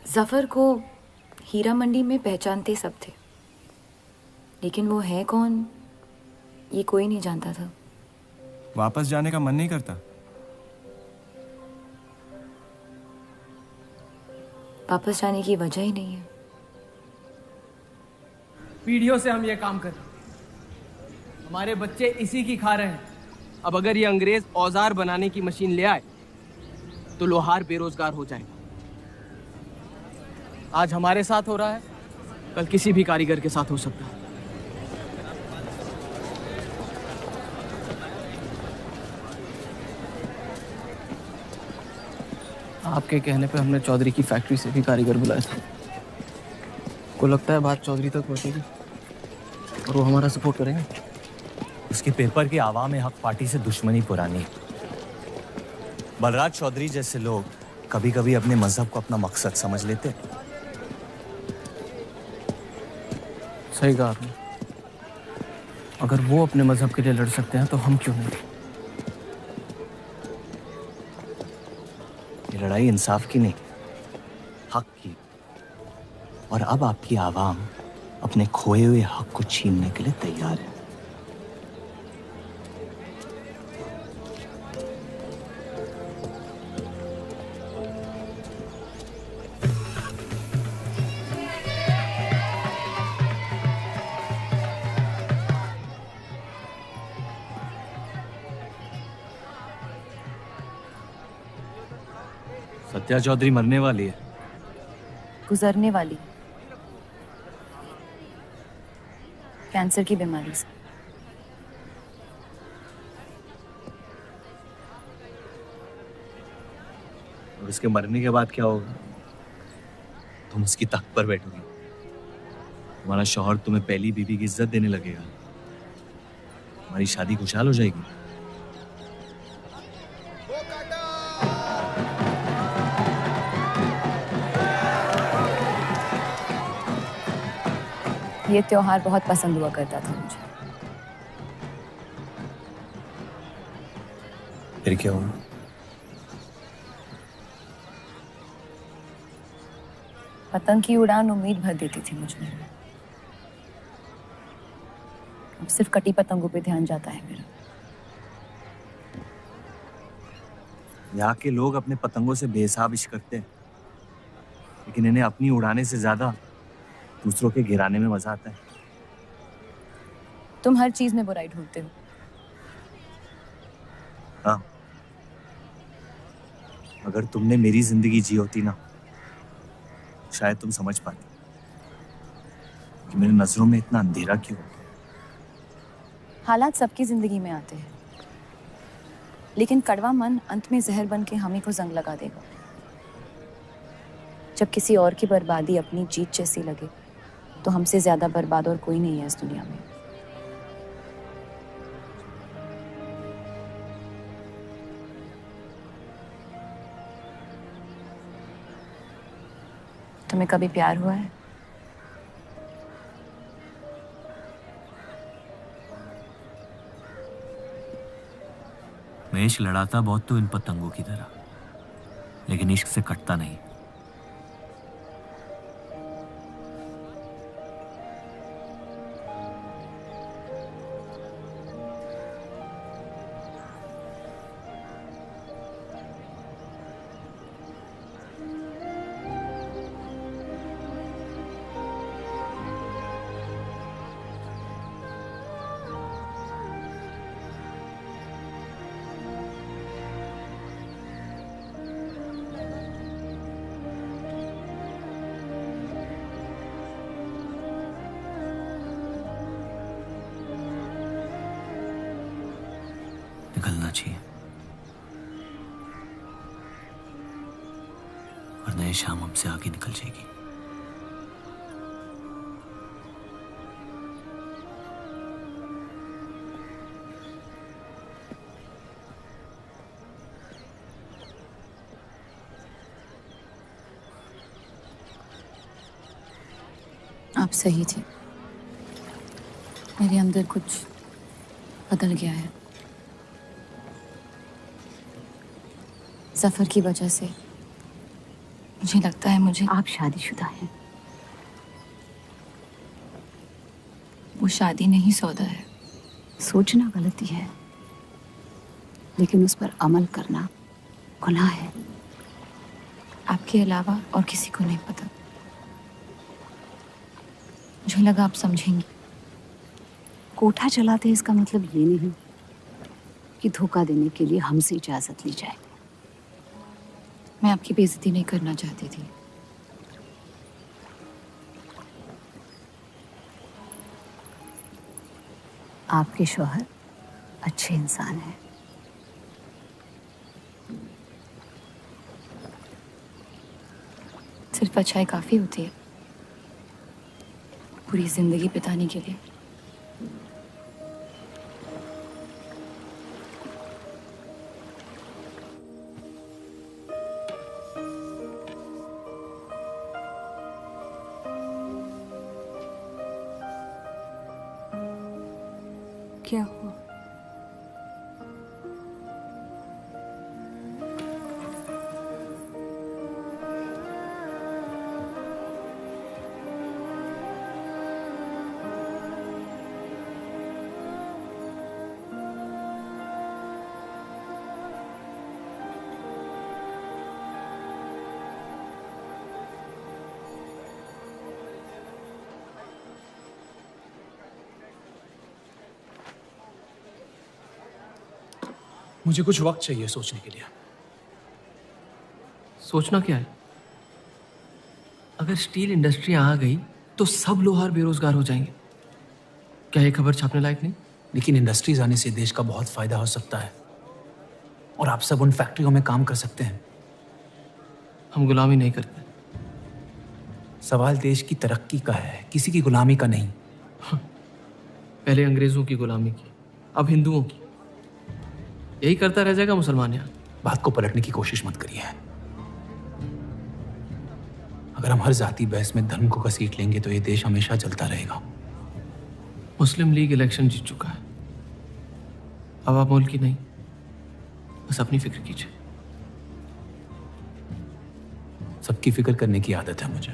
जफर को हीरा मंडी में पहचानते सब थे, लेकिन वो है कौन ये कोई नहीं जानता था। वापस जाने का मन नहीं करता? वापस जाने की वजह ही नहीं है। पीढ़ियों से हम ये काम कर रहे हैं, हमारे बच्चे इसी की खा रहे हैं। अब अगर ये अंग्रेज औजार बनाने की मशीन ले आए तो लोहार बेरोजगार हो जाएगा, आज हमारे साथ हो रहा है, कल किसी भी कारीगर के साथ हो सकता है। आपके कहने पे हमने चौधरी की फैक्ट्री से भी कारीगर बुलाए थे। को लगता है बात चौधरी तक पहुंचेगी और वो हमारा सपोर्ट करेंगे। उसके पेपर की आवाम हक पार्टी से दुश्मनी पुरानी। बलराज चौधरी जैसे लोग कभी कभी अपने मजहब को अपना मकसद समझ लेते। सही कहा आपने। अगर वो अपने मजहब के लिए लड़ सकते हैं तो हम क्यों नहीं? ये लड़ाई इंसाफ की नहीं, हक की। और अब आपकी आवाम अपने खोए हुए हक को छीनने के लिए तैयार है। सत्या चौधरी मरने वाली है। गुजरने वाली, कैंसर की बीमारी से। और उसके मरने के बाद क्या होगा? तुम उसकी तख्त पर बैठोगी, तुम्हारा शौहर तुम्हें पहली बीवी की इज्जत देने लगेगा, तुम्हारी शादी खुशहाल हो जाएगी। ये त्योहार बहुत पसंद हुआ करता था मुझे। फिर क्या हुआ? पतंग की उड़ान उम्मीद भर देती थी मुझ में। अब सिर्फ कटी पतंगों पे ध्यान जाता है मेरा। यहाँ के लोग अपने पतंगों से बेहिसाब इश्क करते हैं, लेकिन इन्हें अपनी उड़ाने से ज्यादा दूसरों के गिराने में मजा आता है। तुम हर चीज में बुराई ढूंढते हो। हाँ, अगर तुमने मेरी जिंदगी जी होती ना, शायद तुम समझ पाती कि मेरी नजरों में इतना अंधेरा क्यों। हालात सबकी जिंदगी में आते हैं, लेकिन कड़वा मन अंत में जहर बन के हम ही को जंग लगा देगा। जब किसी और की बर्बादी अपनी जीत जैसी लगे, तो हमसे ज्यादा बर्बाद और कोई नहीं है इस दुनिया में। तुम्हें कभी प्यार हुआ है? मैं इश्क लड़ाता बहुत तो इन पतंगों की तरह, लेकिन इश्क से कटता नहीं। निकलना चाहिए, वरना ये शाम हमसे आगे निकल जाएगी। आप सही थी। मेरे अंदर कुछ बदल गया है। सफर की वजह से मुझे लगता है मुझे। आप शादीशुदा हैं। वो शादी नहीं सौदा है। सोचना गलती है, लेकिन उस पर अमल करना गुनाह है। आपके अलावा और किसी को नहीं पता। मुझे लगा आप समझेंगी। कोठा चलाते इसका मतलब ये नहीं कि धोखा देने के लिए हमसे इजाजत ली जाए। मैं आपकी बेइज्जती नहीं करना चाहती थी, आपके शौहर अच्छे इंसान हैं। सिर्फ अच्छाई काफी होती है पूरी जिंदगी बिताने के लिए। क्या हुआ? मुझे कुछ वक्त चाहिए सोचने के लिए। सोचना क्या है? अगर स्टील इंडस्ट्री आ गई तो सब लोहार बेरोजगार हो जाएंगे। क्या ये खबर छापने लायक नहीं? लेकिन इंडस्ट्रीज आने से देश का बहुत फायदा हो सकता है और आप सब उन फैक्ट्रियों में काम कर सकते हैं। हम गुलामी नहीं करते। सवाल देश की तरक्की का है, किसी की गुलामी का नहीं। पहले अंग्रेजों की गुलामी की, अब हिंदुओं की। यही करता रह जाएगा मुसलमान यहाँ। बात को पलटने की कोशिश मत करिए। अगर हम हर जाति बहस में धर्म को घसीट लेंगे तो ये देश हमेशा चलता रहेगा। मुस्लिम लीग इलेक्शन जीत चुका है। अब आप मुल्क की नहीं, बस अपनी फिक्र कीजिए। सबकी फिक्र करने की आदत है मुझे,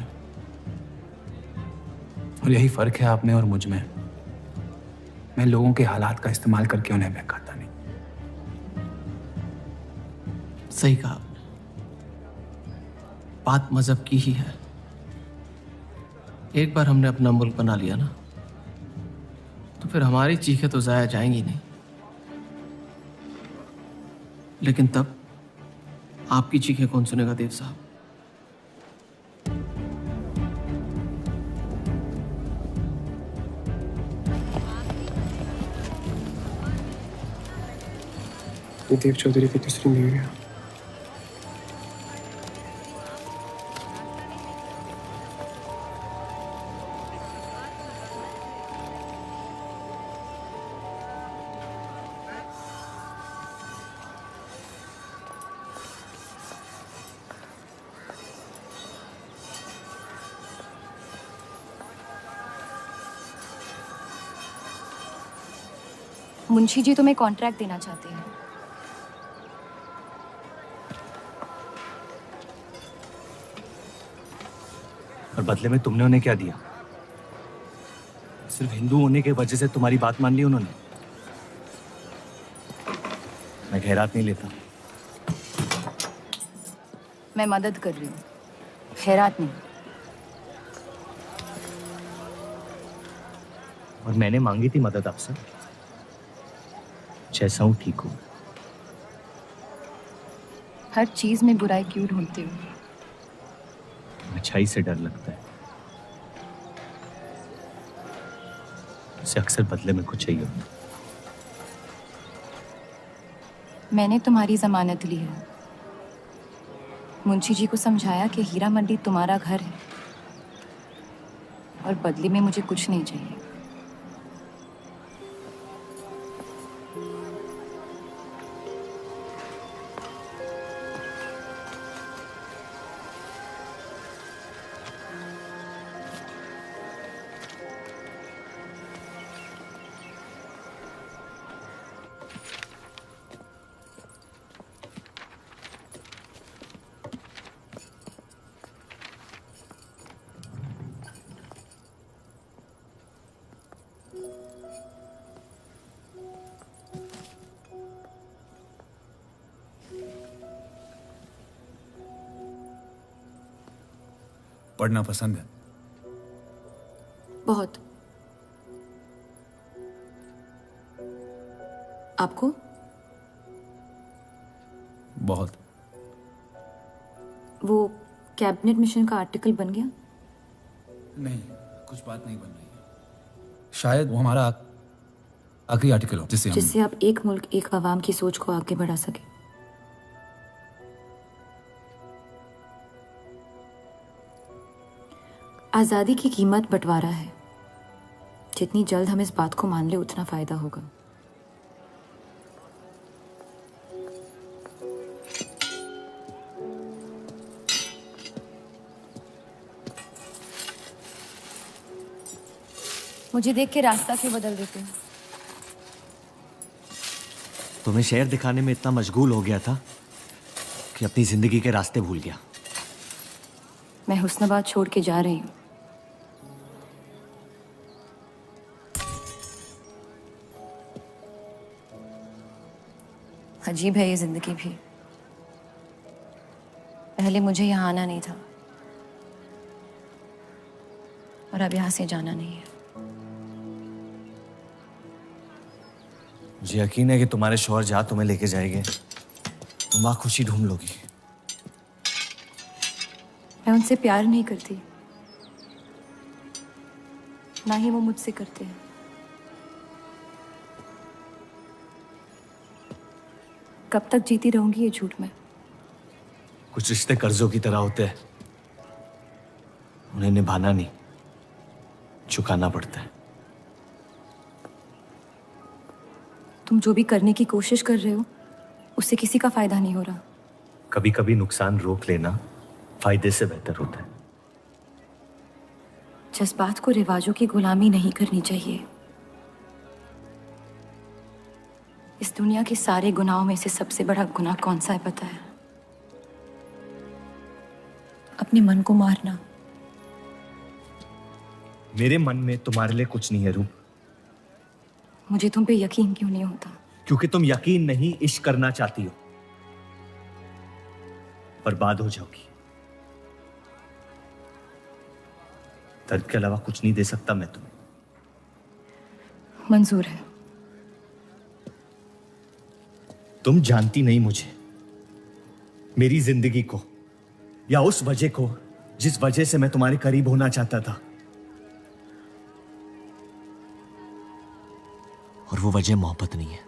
और यही फर्क है आप में और मुझ में। मैं लोगों के हालात का इस्तेमाल करके उन्हें बहकाता नहीं। सही कहा आपने। बात मजहब की ही है। एक बार हमने अपना मुल्क बना लिया ना, तो फिर हमारी चीखें तो जाया जाएंगी नहीं। लेकिन तब आपकी चीखें कौन सुनेगा देव साहब? देव चौधरी की तीसरी बीवी है। मुंशी जी तुम्हें कॉन्ट्रैक्ट देना चाहते हैं। और बदले में तुमने उन्हें क्या दिया? सिर्फ हिंदू होने के वजह से तुम्हारी बात मान ली उन्होंने? मैं खैरात नहीं लेता। मैं मदद कर रही हूँ, खैरात नहीं। और मैंने मांगी थी मदद आपसे। जैसा हूं ठीक हूं। हर चीज में बुराई क्यों ढूंढते हो? अच्छाई से डर लगता है। उसे अक्सर बदले में कुछ चाहिए होता। मैंने तुम्हारी जमानत ली है। मुंशी जी को समझाया कि हीरा मंडी तुम्हारा घर है और बदले में मुझे कुछ नहीं चाहिए। पढ़ना पसंद है? बहुत। आपको? बहुत। वो कैबिनेट मिशन का आर्टिकल बन गया? नहीं, कुछ बात नहीं बन रही है। शायद वो हमारा आखिरी आर्टिकल हो जिससे आप एक मुल्क एक आवाम की सोच को आगे बढ़ा सके। आजादी की कीमत बंटवारा है। जितनी जल्द हम इस बात को मान ले उतना फायदा होगा। मुझे देख के रास्ता क्यों बदल देते हो? तुम्हें शहर दिखाने में इतना मशगूल हो गया था कि अपनी जिंदगी के रास्ते भूल गया। मैं हुस्नाबाद छोड़ के जा रही हूँ। अजीब है ये जिंदगी भी। पहले मुझे यहाँ आना नहीं था और अब यहाँ से जाना नहीं है। मुझे यकीन है कि तुम्हारे शौहर जहाँ तुम्हें लेके जाएंगे तुम वहां खुशी ढूंढ लोगी। मैं उनसे प्यार नहीं करती, ना ही वो मुझसे करते हैं। कब तक जीती रहूंगी ये झूठ में? कुछ रिश्ते कर्जों की तरह होते हैं, उन्हें निभाना नहीं चुकाना पड़ता है। तुम जो भी करने की कोशिश कर रहे हो उससे किसी का फायदा नहीं हो रहा। कभी कभी नुकसान रोक लेना फायदे से बेहतर होता है। जज्बात को रिवाजों की गुलामी नहीं करनी चाहिए। इस दुनिया के सारे गुनाहों में से सबसे बड़ा गुनाह कौन सा है पता है? अपने मन को मारना। मेरे मन में तुम्हारे लिए कुछ नहीं है रूप। मुझे तुम पे यकीन क्यों नहीं होता? क्योंकि तुम यकीन नहीं इश्क करना चाहती हो। बर्बाद हो जाओगी। दर्द के अलावा कुछ नहीं दे सकता मैं तुम्हें। मंजूर है। तुम जानती नहीं मुझे, मेरी जिंदगी को, या उस वजह को जिस वजह से मैं तुम्हारे करीब होना चाहता था। और वो वजह मोहब्बत नहीं है।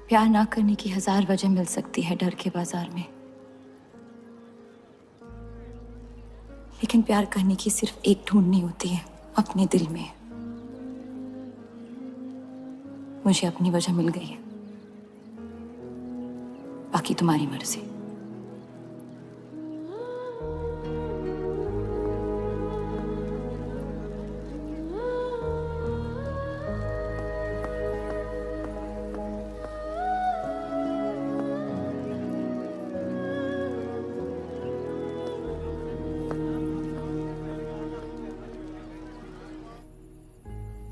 प्यार ना करने की 1000 वजह मिल सकती है डर के बाजार में, लेकिन प्यार करने की सिर्फ एक ढूंढनी होती है अपने दिल में। मुझे अपनी वजह मिल गई है, बाकी तुम्हारी मर्जी।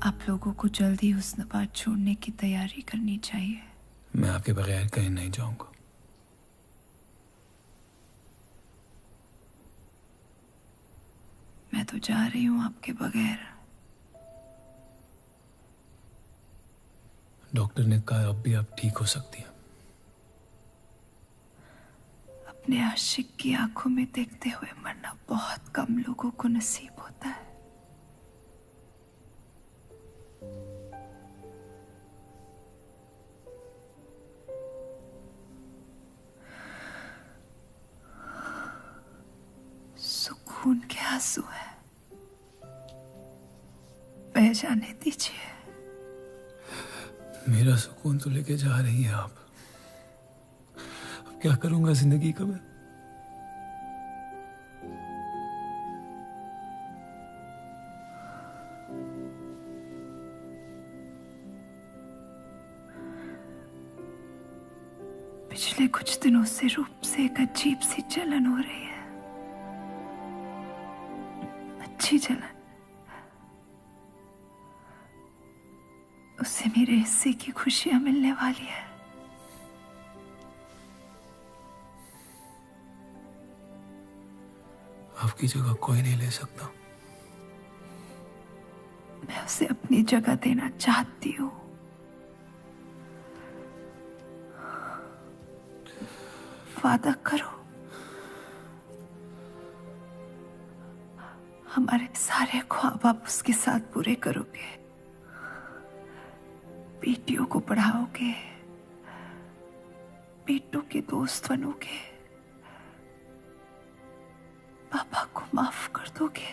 आप लोगों को जल्दी हुस्नाबाद छोड़ने की तैयारी करनी चाहिए। मैं आपके बगैर कहीं नहीं जाऊंगा। मैं तो जा रही हूँ आपके बगैर। डॉक्टर ने कहा अब भी आप ठीक हो सकती हैं। अपने आशिक की आंखों में देखते हुए मरना बहुत कम लोगों को नसीब होता है। सुकून के आंसू है, बह जाने दीजिए। मेरा सुकून तो लेके जा रही है आप। अब क्या करूंगा जिंदगी का मैं? पिछले कुछ दिनों से रूप से एक अजीब सी जलन हो रही है। अच्छी जलन। उससे मेरे हिस्से की खुशियां मिलने वाली है। आपकी जगह कोई नहीं ले सकता। मैं उसे अपनी जगह देना चाहती हूँ। वादा करो, हमारे सारे ख्वाब आप उसके साथ पूरे करोगे, बेटियों को पढ़ाओगे, बेटों के दोस्त बनोगे, पापा को माफ कर दोगे।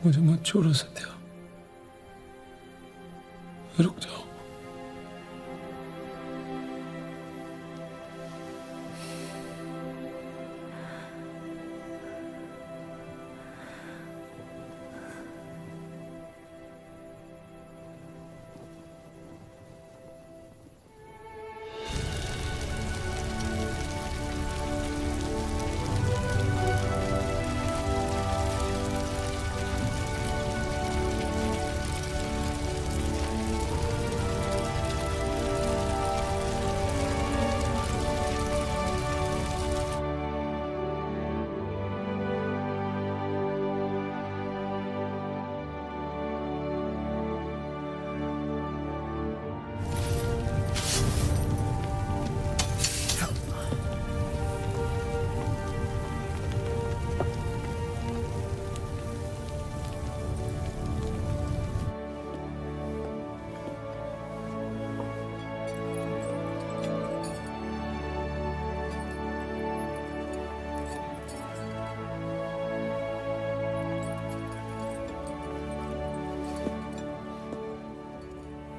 मुझे मत छोड़ो सत्या, रुक जाओ।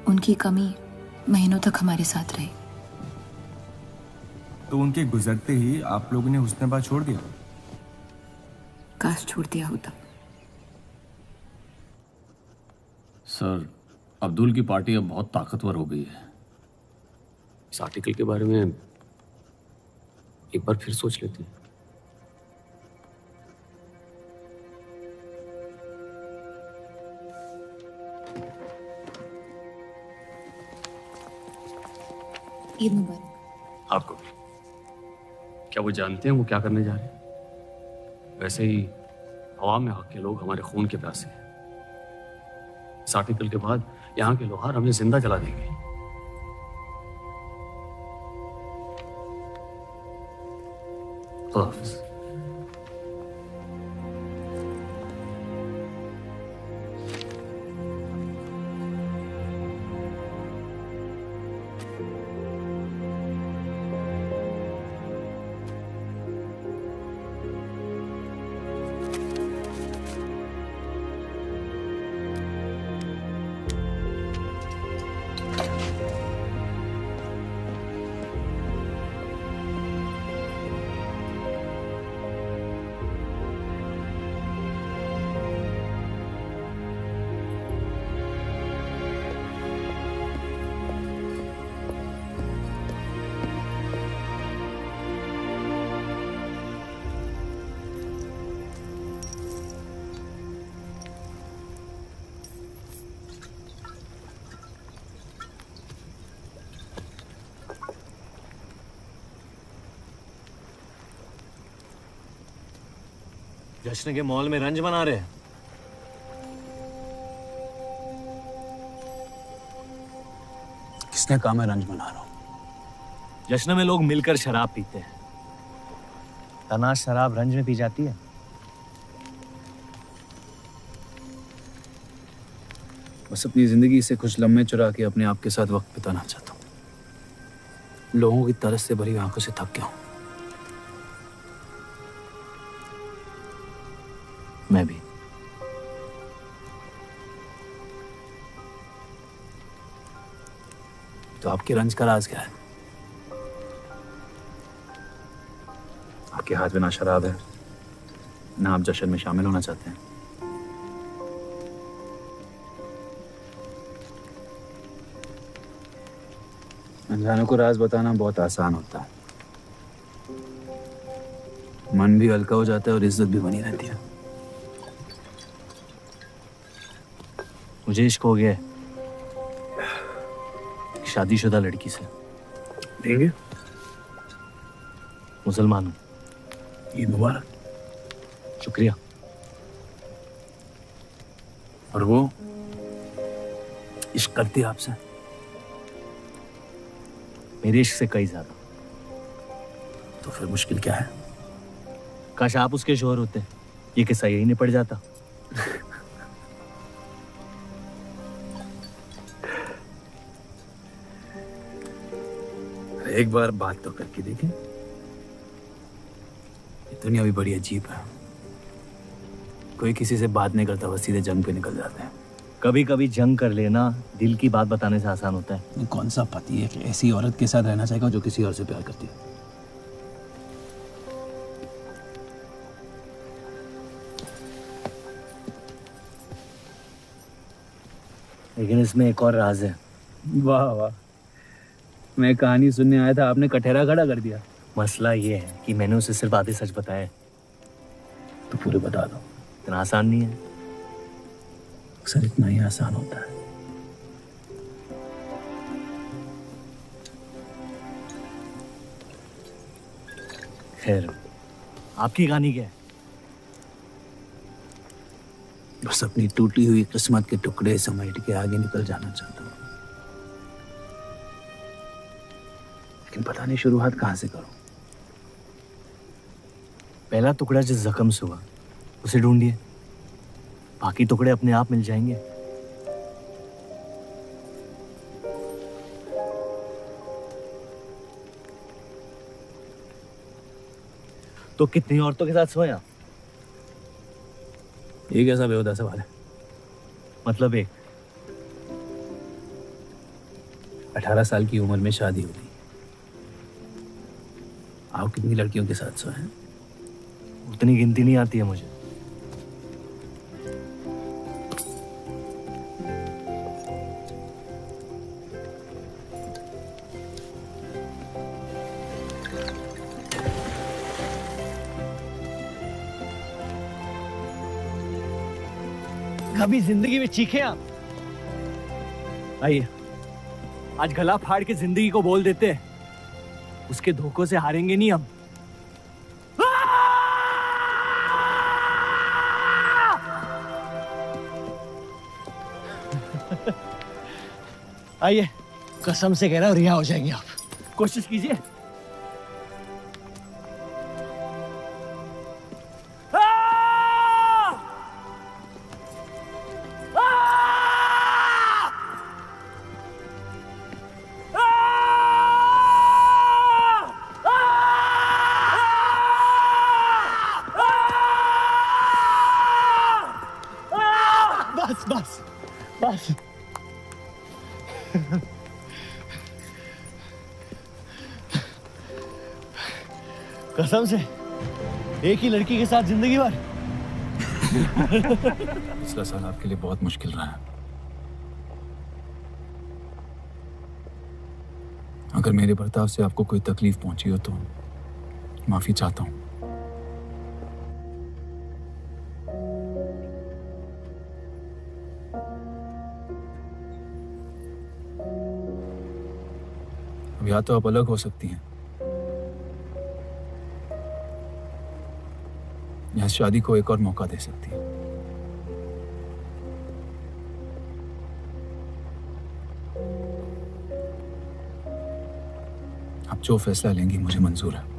उनकी कमी महीनों तक हमारे साथ रही। तो उनके गुजरते ही आप लोगों ने हुस्न छोड़ दिया? काश छोड़ दिया होता। सर, अब्दुल की पार्टी अब बहुत ताकतवर हो गई है। इस आर्टिकल के बारे में एक बार फिर सोच लेते हैं। ईद मुबारक। आपको भी। क्या वो जानते हैं वो क्या करने जा रहे हैं? वैसे ही हवा में हक के लोग हमारे खून के प्यासे हैं। इस आर्टिकल के बाद यहाँ के लोहार हमें जिंदा जला देंगे। खुदा हाफिज़। जश्न के मॉल में रंज बना रहे हैं। किसने कहा मैं रंज बना रहा हूं? जश्न में लोग मिलकर शराब पीते हैं। तनाश शराब रंज में पी जाती है। बस अपनी जिंदगी से कुछ लम्हे चुरा के अपने आप के साथ वक्त बिताना चाहता हूं। लोगों की तरस से भरी आंखों से थक गया हूं। मैं भी। तो आपके रंज का राज क्या है? आपके हाथ में ना शराब है, ना आप जश्न में शामिल होना चाहते हैं। अनजानों को राज बताना बहुत आसान होता है। मन भी हल्का हो जाता है और इज्जत भी बनी रहती है। मुझे इश्क हो गया है शादीशुदा लड़की से। देंगे? मुसलमान हूं। ईद मुबारक। शुक्रिया। और वो इश्क करती है आपसे? मेरे इश्क से कई ज्यादा। तो फिर मुश्किल क्या है? काश आप उसके शोहर होते, ये किस्सा यही निपट जाता। एक बार बात तो करके देखें। ये दुनिया भी बड़ी अजीब है। कोई किसी से बात नहीं करता, बस सीधे जंग पे निकल जाते हैं। कभी कभी जंग कर लेना दिल की बात बताने से आसान होता है। कौन सा पति है कि ऐसी औरत के साथ रहना चाहेगा जो किसी और से प्यार करती है? लेकिन इसमें एक और राज है। वाह वाह, मैं कहानी सुनने आया था, आपने कटहरा खड़ा कर दिया। मसला ये है कि मैंने उसे सिर्फ आधे सच बताए। तो पूरे बता दो। इतना आसान नहीं है। अक्सर इतना ही आसान होता है। खैर, आपकी कहानी क्या है? बस अपनी टूटी हुई किस्मत के टुकड़े समेट के आगे निकल जाना चाहता हूँ, लेकिन पता नहीं शुरुआत कहाँ से करूं। पहला टुकड़ा जिस जख्म से हुआ उसे ढूंढिए, बाकी टुकड़े अपने आप मिल जाएंगे। तो कितनी औरतों के साथ सोया? ये कैसा बेहुदा सवाल है? मतलब एक 18 साल की उम्र में शादी हो गई। आप कितनी लड़कियों के साथ सोए हैं? उतनी गिनती नहीं आती है मुझे। कभी जिंदगी में चीखे आप? आइए, आज गला फाड़ के जिंदगी को बोल देते हैं, उसके धोखों से हारेंगे नहीं हम। आइए, कसम से कह रहा हूं रिहा हो जाएंगे आप। कोशिश कीजिए। बस बस बस। कसम से एक ही लड़की के साथ जिंदगी भर। पिछला साल आपके लिए बहुत मुश्किल रहा है। अगर मेरे बर्ताव से आपको कोई तकलीफ पहुंची हो तो माफी चाहता हूं। अब या तो आप अलग हो सकती हैं या शादी को एक और मौका दे सकती हैं। आप जो फैसला लेंगी मुझे मंजूर है।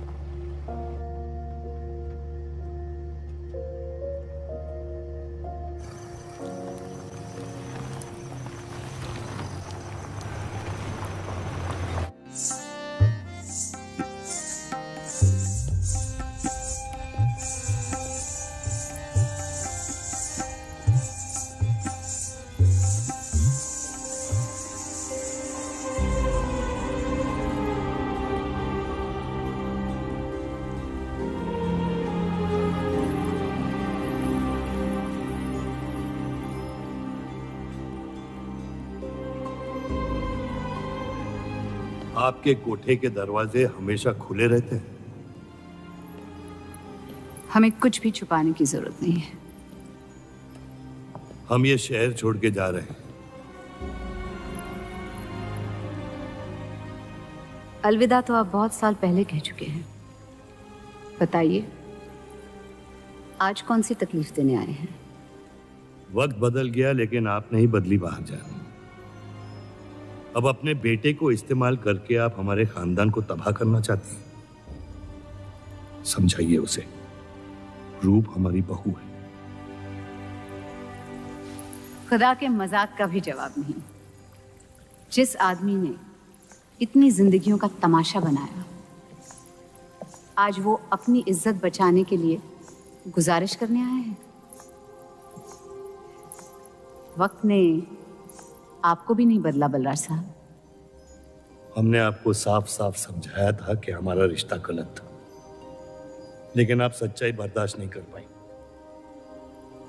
आपके कोठे के दरवाजे हमेशा खुले रहते हैं? हमें कुछ भी छुपाने की जरूरत नहीं है। हम ये शहर छोड़ के जा रहे हैं। अलविदा तो आप बहुत साल पहले कह चुके हैं। बताइए, आज कौन सी तकलीफ देने आए हैं? वक्त बदल गया लेकिन आप नहीं बदली बाहर जान। अब अपने बेटे को इस्तेमाल करके आप हमारे खानदान को तबाह करना चाहती हैं। समझाइए उसे, रूप हमारी बहू है। खुदा के मजाक का भी जवाब नहीं। जिस आदमी ने इतनी जिंदगियों का तमाशा बनाया, आज वो अपनी इज्जत बचाने के लिए गुजारिश करने आए हैं। वक्त ने आपको भी नहीं बदला बलराज साहब। हमने आपको साफ साफ समझाया था कि हमारा रिश्ता गलत था, लेकिन आप सच्चाई बर्दाश्त नहीं कर पाई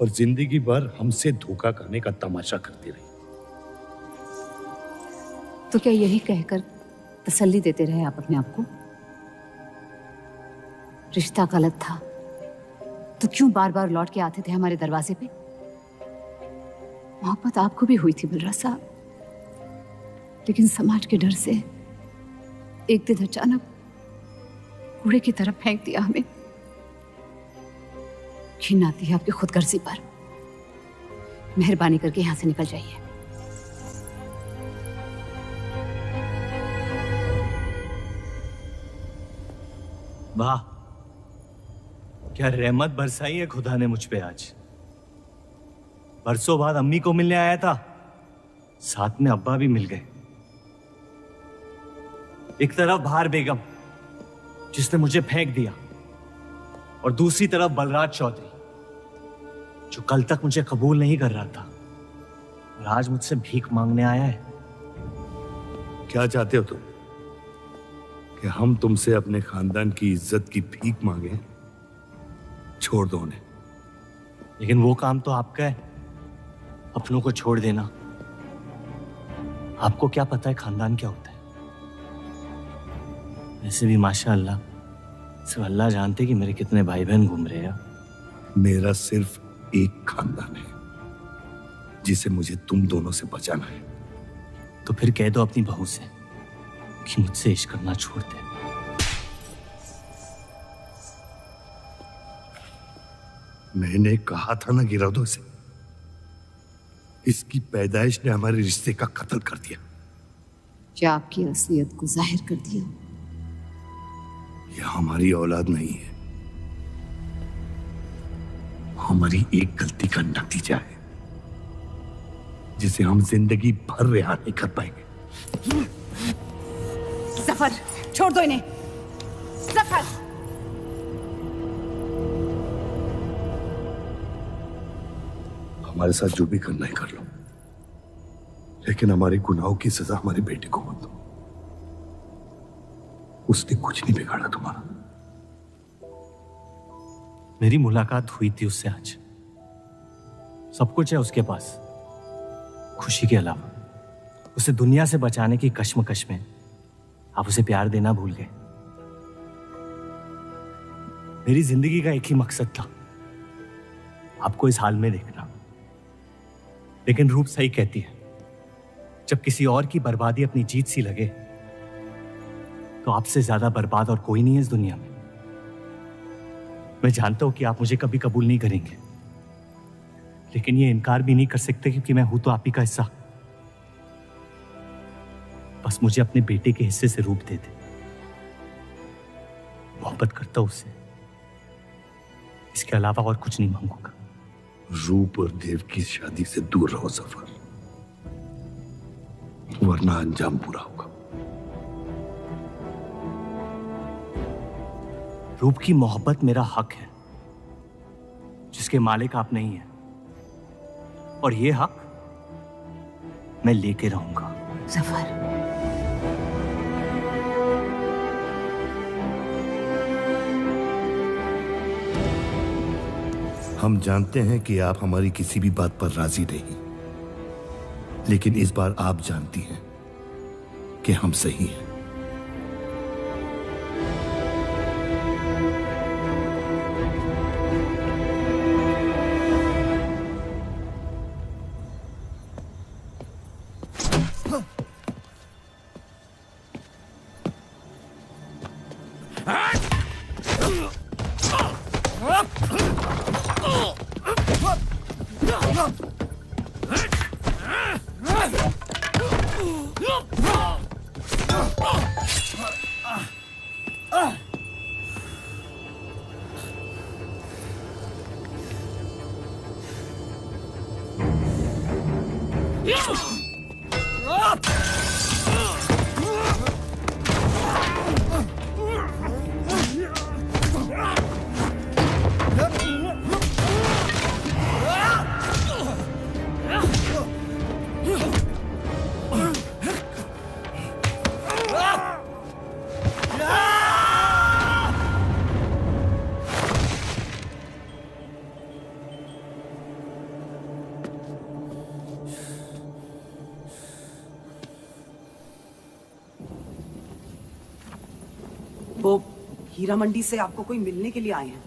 और जिंदगी भर हमसे धोखा खाने का तमाशा करती रही। तो क्या यही कहकर तसल्ली देते रहे आप अपने आप को? रिश्ता गलत था तो क्यों बार बार लौट के आते थे हमारे दरवाजे पे? मोहब्बत आपको भी हुई थी बलराज साहब, लेकिन समाज के डर से एक दिन अचानक कूड़े की तरफ फेंक दिया हमें। घिन आती है आपकी खुदगर्जी पर। मेहरबानी करके यहां से निकल जाइए। वाह, क्या रहमत बरसाई है खुदा ने मुझ पे आज। बरसों बाद अम्मी को मिलने आया था, साथ में अब्बा भी मिल गए। एक तरफ बहार बेगम जिसने मुझे फेंक दिया और दूसरी तरफ बलराज चौधरी जो कल तक मुझे कबूल नहीं कर रहा था और आज मुझसे भीख मांगने आया है। क्या चाहते हो तुम? कि हम तुमसे अपने खानदान की इज्जत की भीख मांगे? छोड़ दो उन्हें। लेकिन वो काम तो आपका है, अपनों को छोड़ देना। आपको क्या पता है खानदान क्या होता है? वैसे भी माशाअल्लाह सिर्फ अल्लाह जानते कि मेरे कितने भाई बहन घूम रहे हैं। मेरा सिर्फ एक खानदान है जिसे मुझे तुम दोनों से बचाना है। तो फिर कह दो अपनी बहू से कि मुझसे इश्क करना छोड़ दे। मैंने कहा था ना गिरा दो इसे। इसकी पैदाइश ने हमारे रिश्ते का कत्ल कर दिया। क्या आपकी असलियत को जाहिर कर दिया? यह हमारी औलाद नहीं है, हमारी एक गलती का नतीजा है जिसे हम जिंदगी भर रिहा नहीं कर पाएंगे। जफर, छोड़ दो इन्हें। जफर, हमारे साथ जो भी करना है कर लो, लेकिन हमारे गुनाहों की सजा हमारे बेटे को मत दो। उसने कुछ नहीं बिगाड़ा तुम्हारा। मेरी मुलाकात हुई थी उससे आज। सब कुछ है उसके पास, खुशी के अलावा। उसे दुनिया से बचाने की कश्मकश में आप उसे प्यार देना भूल गए। मेरी जिंदगी का एक ही मकसद था, आपको इस हाल में देखना। लेकिन रूप सही कहती है, जब किसी और की बर्बादी अपनी जीत सी लगे तो आपसे ज्यादा बर्बाद और कोई नहीं है इस दुनिया में। मैं जानता हूं कि आप मुझे कभी कबूल नहीं करेंगे, लेकिन ये इनकार भी नहीं कर सकते क्योंकि मैं हूं तो आप ही का हिस्सा। बस मुझे अपने बेटे के हिस्से से रूप दे दे। मोहब्बत करता हूं उससे, इसके अलावा और कुछ नहीं मांगूंगा। रूप और देव की शादी से दूर रहो सफर, वरना अंजाम बुरा होगा। रूप की मोहब्बत मेरा हक है जिसके मालिक आप नहीं हैं, और ये हक मैं लेके रहूंगा। जफर, हम जानते हैं कि आप हमारी किसी भी बात पर राजी नहीं, लेकिन इस बार आप जानती हैं कि हम सही हैं। वो हीरा मंडी से आपको कोई मिलने के लिए आए हैं।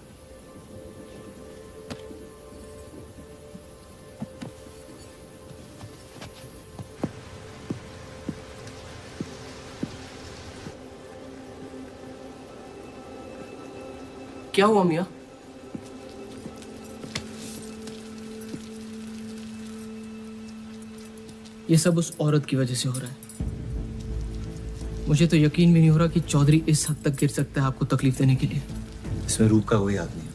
क्या हुआ मियाँ? ये सब उस औरत की वजह से हो रहा है। मुझे तो यकीन भी नहीं हो रहा कि चौधरी इस हद तक गिर सकता है आपको तकलीफ देने के लिए। इसमें रूप का कोई हाथ नहीं है।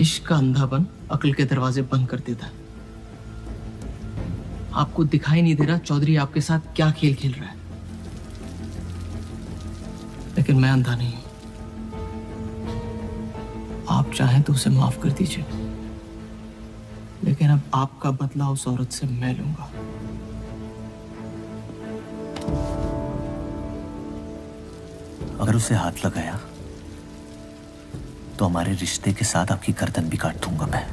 इश्क का अंधापन अक्ल के दरवाजे बंद कर देता है। आपको दिखाई नहीं दे रहा चौधरी आपके साथ क्या खेल खेल रहा है, लेकिन मैं अंधा नहीं हूं। आप चाहें तो उसे माफ कर दीजिए, लेकिन अब आपका बदला उस औरत से मैं लूंगा। अगर उसे हाथ लगाया तो हमारे रिश्ते के साथ आपकी गर्दन भी काट दूंगा मैं।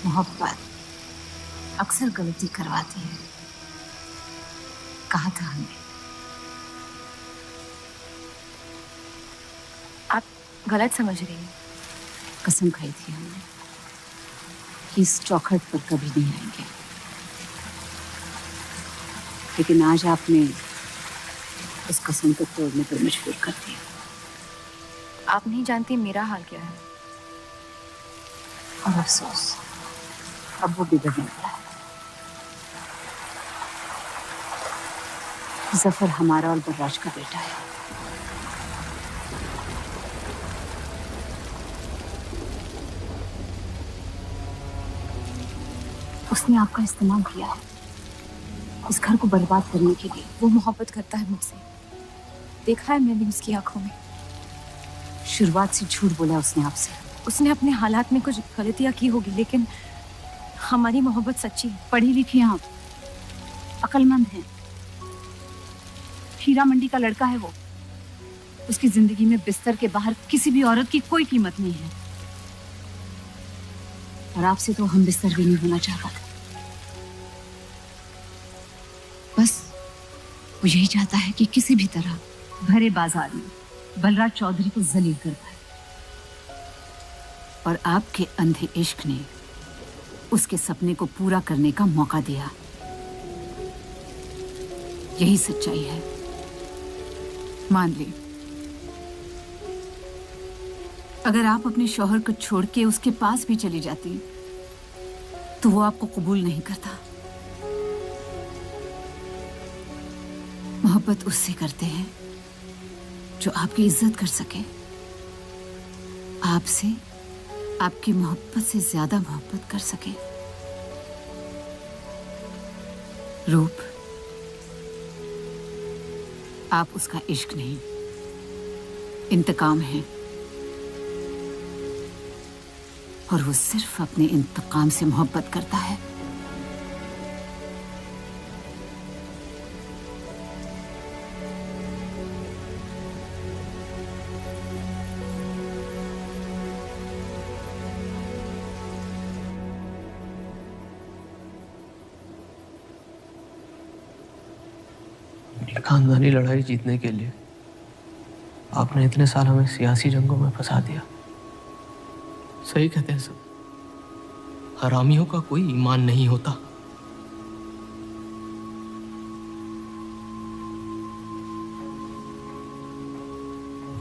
मोहब्बत अक्सर गलती करवाती है, कहा था हमने। आप गलत समझ रही हैं। कसम खाई थी हमने कि इस चौखट पर कभी नहीं आएंगे, लेकिन आज आपने उस कसम को तोड़ने पर मजबूर कर दिया। आप नहीं जानती मेरा हाल क्या है। और अफसोस अब वो बिगड़ने वाला है। जफर हमारा और बर्राज का बेटा है। उसने आपका इस्तेमाल किया है इस घर को बर्बाद करने के लिए। वो मोहब्बत करता है मुझसे, देखा है मैंने उसकी आंखों में। शुरुआत से झूठ बोला उसने आपसे। उसने अपने हालात में कुछ गलतियां की होगी, लेकिन हमारी मोहब्बत सच्ची है। पढ़ी लिखी हैं आप, अक्लमंद हैं। हीरा मंडी का लड़का है वो। उसकी जिंदगी में बिस्तर के बाहर किसी भी औरत की कोई कीमत नहीं है, और आपसे तो हम बिस्तर भी नहीं होना चाहता था। बस वो यही चाहता है कि किसी भी तरह भरे बाजार में बलराज चौधरी को जलील कर पाए, और आपके अंधे इश्क ने उसके सपने को पूरा करने का मौका दिया। यही सच्चाई है, मान ली। अगर आप अपने शौहर को छोड़ के उसके पास भी चली जाती तो वो आपको कबूल नहीं करता। मोहब्बत उससे करते हैं जो आपकी इज्जत कर सके, आपसे आपकी मोहब्बत से ज्यादा मोहब्बत कर सके। रूप, आप उसका इश्क नहीं, इंतकाम है, और वो सिर्फ अपने इंतकाम से मोहब्बत करता है। खानदानी लड़ाई जीतने के लिए आपने इतने साल हमें सियासी जंगों में फंसा दिया। सही कहते हैं सब, हरामियों का कोई ईमान नहीं होता।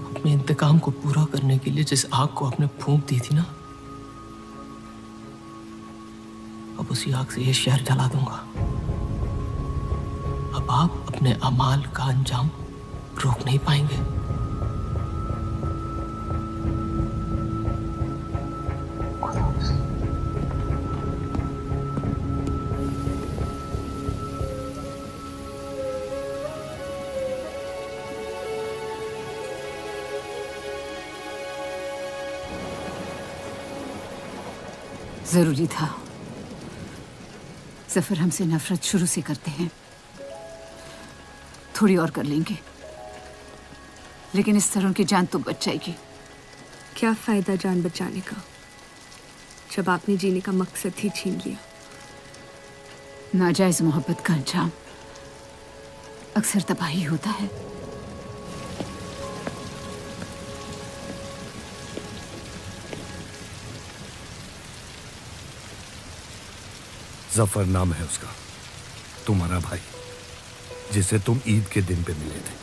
अपने इंतकाम को पूरा करने के लिए जिस आग को आपने फूंक दी थी ना, अब उसी आग से ये शहर जला दूंगा। अब आप अपने अमाल का अंजाम रोक नहीं पाएंगे। जरूरी था। जफर हमसे नफरत शुरू से करते हैं। थोड़ी और कर लेंगे, लेकिन इस तरह उनकी जान तो बच जाएगी। क्या फायदा जान बचाने का जब आपने जीने का मकसद ही छीन लिया। नाजायज मोहब्बत का अंजाम अक्सर तबाही होता है। जफर नाम है उसका, तुम्हारा भाई, जिसे तुम ईद के दिन पे मिले थे।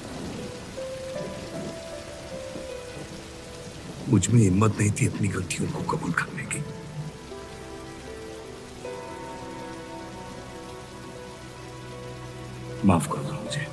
मुझ में हिम्मत नहीं थी अपनी गलतियों को कबूल करने की। माफ कर दो मुझे।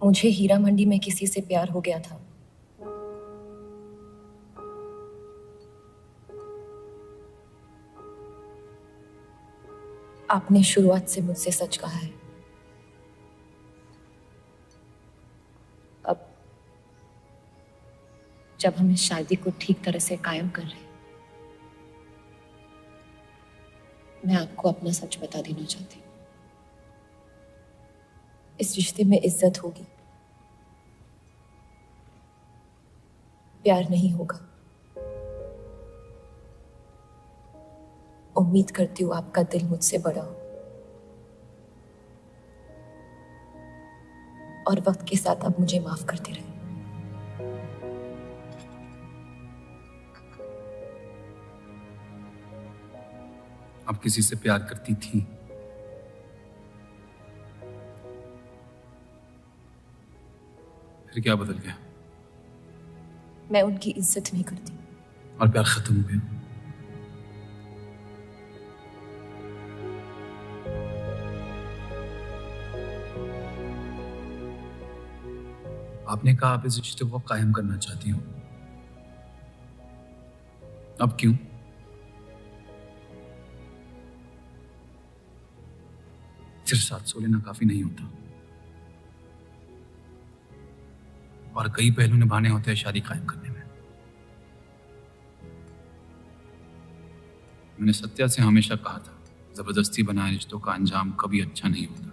मुझे हीरा मंडी में किसी से प्यार हो गया था। आपने शुरुआत से मुझसे सच कहा है। अब जब हम इस शादी को ठीक तरह से कायम कर रहे हैं, मैं आपको अपना सच बता देना चाहती हूँ। इस रिश्ते में इज्जत होगी, प्यार नहीं होगा। उम्मीद करती हूँ आपका दिल मुझसे बड़ा हो और वक्त के साथ आप मुझे माफ करते रहे। आप किसी से प्यार करती थी? फिर क्या बदल गया? मैं उनकी इज्जत नहीं करती। और प्यार खत्म हो गया? आपने कहा आप इस रिश्ते को कायम करना चाहती हो। अब क्यों? सिर्फ 700 लेना काफी नहीं होता, और कई पहलू निभाने होते हैं शादी कायम करने में। मैंने सत्या से हमेशा कहा था, जबरदस्ती बनाए रिश्तों का अंजाम कभी अच्छा नहीं होता।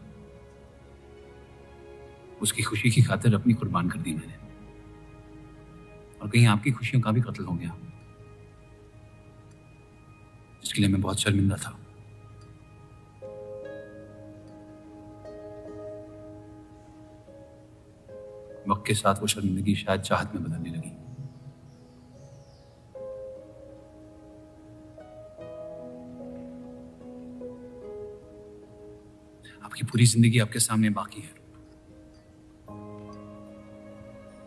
उसकी खुशी की खातिर अपनी कुर्बान कर दी मैंने, और कहीं आपकी खुशियों का भी कत्ल हो गया, जिसके लिए मैं बहुत शर्मिंदा था। वक्त के साथ वो शर्मिंदगी शायद चाहत में बदलने लगी। आपकी पूरी जिंदगी आपके सामने बाकी है।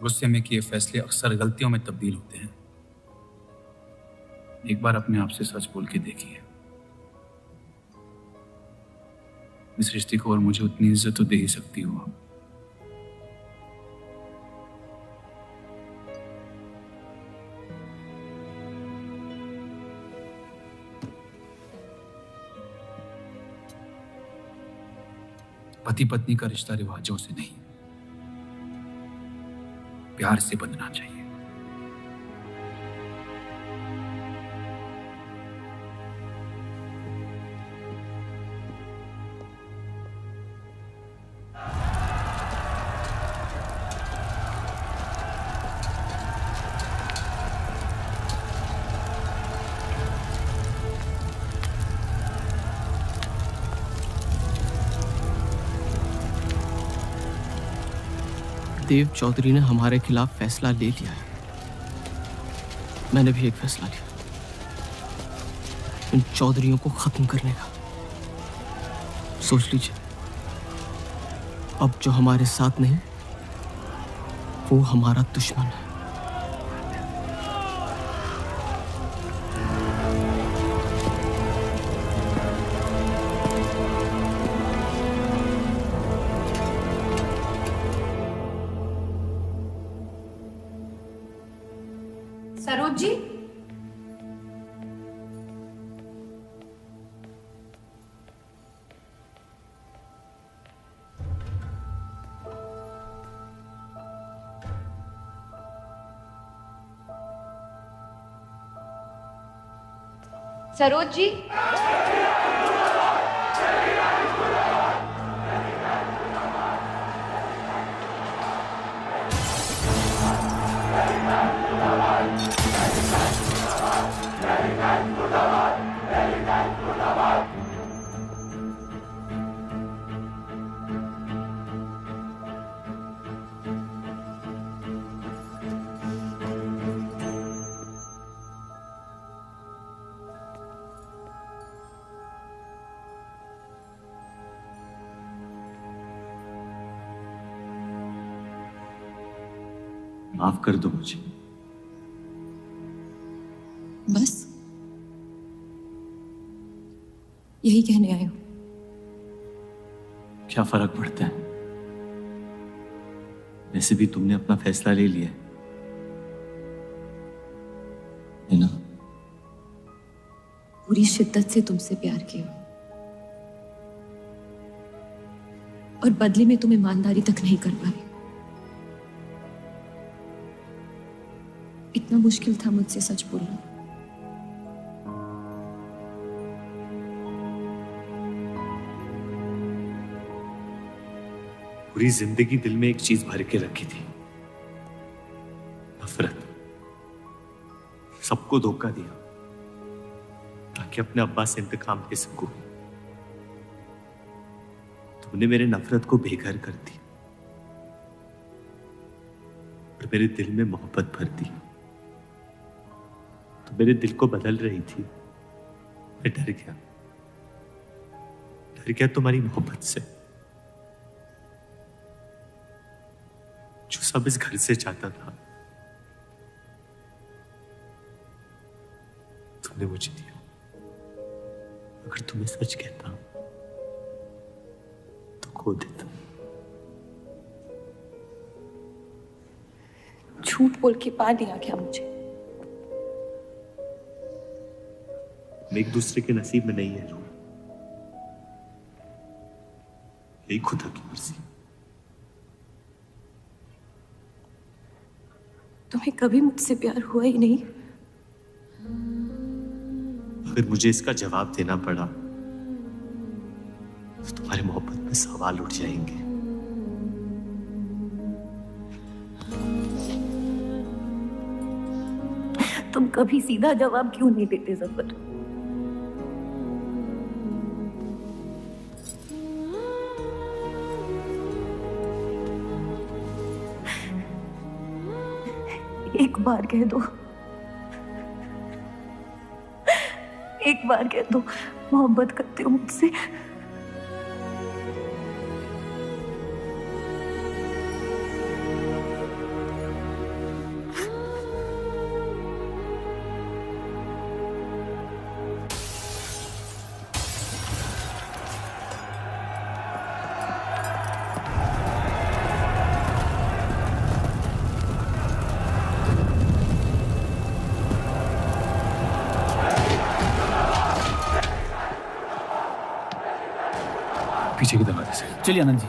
गुस्से में किए फैसले अक्सर गलतियों में तब्दील होते हैं। एक बार अपने आप से सच बोल के देखिए, इस रिश्ते को और मुझे उतनी इज्जत तो दे ही सकती हो आप। पति पत्नी का रिश्ता रिवाजों से नहीं, प्यार से बंधना चाहिए। देव चौधरी ने हमारे खिलाफ फैसला ले लिया है। मैंने भी एक फैसला लिया, इन चौधरियों को खत्म करने का। सोच लीजिए, अब जो हमारे साथ नहीं, वो हमारा दुश्मन है। सरोज जी, सरोज जी, माफ कर दो मुझे। बस यही कहने आए हो? क्या फर्क पड़ता है, वैसे भी तुमने अपना फैसला ले लिया है ना? पूरी शिद्दत से तुमसे प्यार किया, और बदले में तुम ईमानदारी तक नहीं कर पाए। इतना मुश्किल था मुझसे सच बोलना। पूरी जिंदगी दिल में एक चीज भर के रखी थी, नफरत। सबको धोखा दिया ताकि अपने अब्बा से इंतकाम ले सकूं। तुमने मेरे नफरत को बेघर कर दी और मेरे दिल में मोहब्बत भर दी। तो मेरे दिल को बदल रही थी, मैं डर गया तुम्हारी मोहब्बत से, जो सब इस घर से चाहता था तुमने मुझे दिया। अगर तुम्हें सच कहता तो खो देता। झूठ बोल के पा लिया क्या मुझे? हम एक दूसरे के नसीब में नहीं है रूह, यही खुदा की मर्जी। तुम्हें कभी मुझसे प्यार हुआ ही नहीं। अगर मुझे इसका जवाब देना पड़ा तो तुम्हारी मोहब्बत में सवाल उठ जाएंगे। तुम कभी सीधा जवाब क्यों नहीं देते जफर? एक बार कह दो, एक बार कह दो मोहब्बत करते हो मुझसे। पीछे की दरवाजे से। चलिए आनंद जी।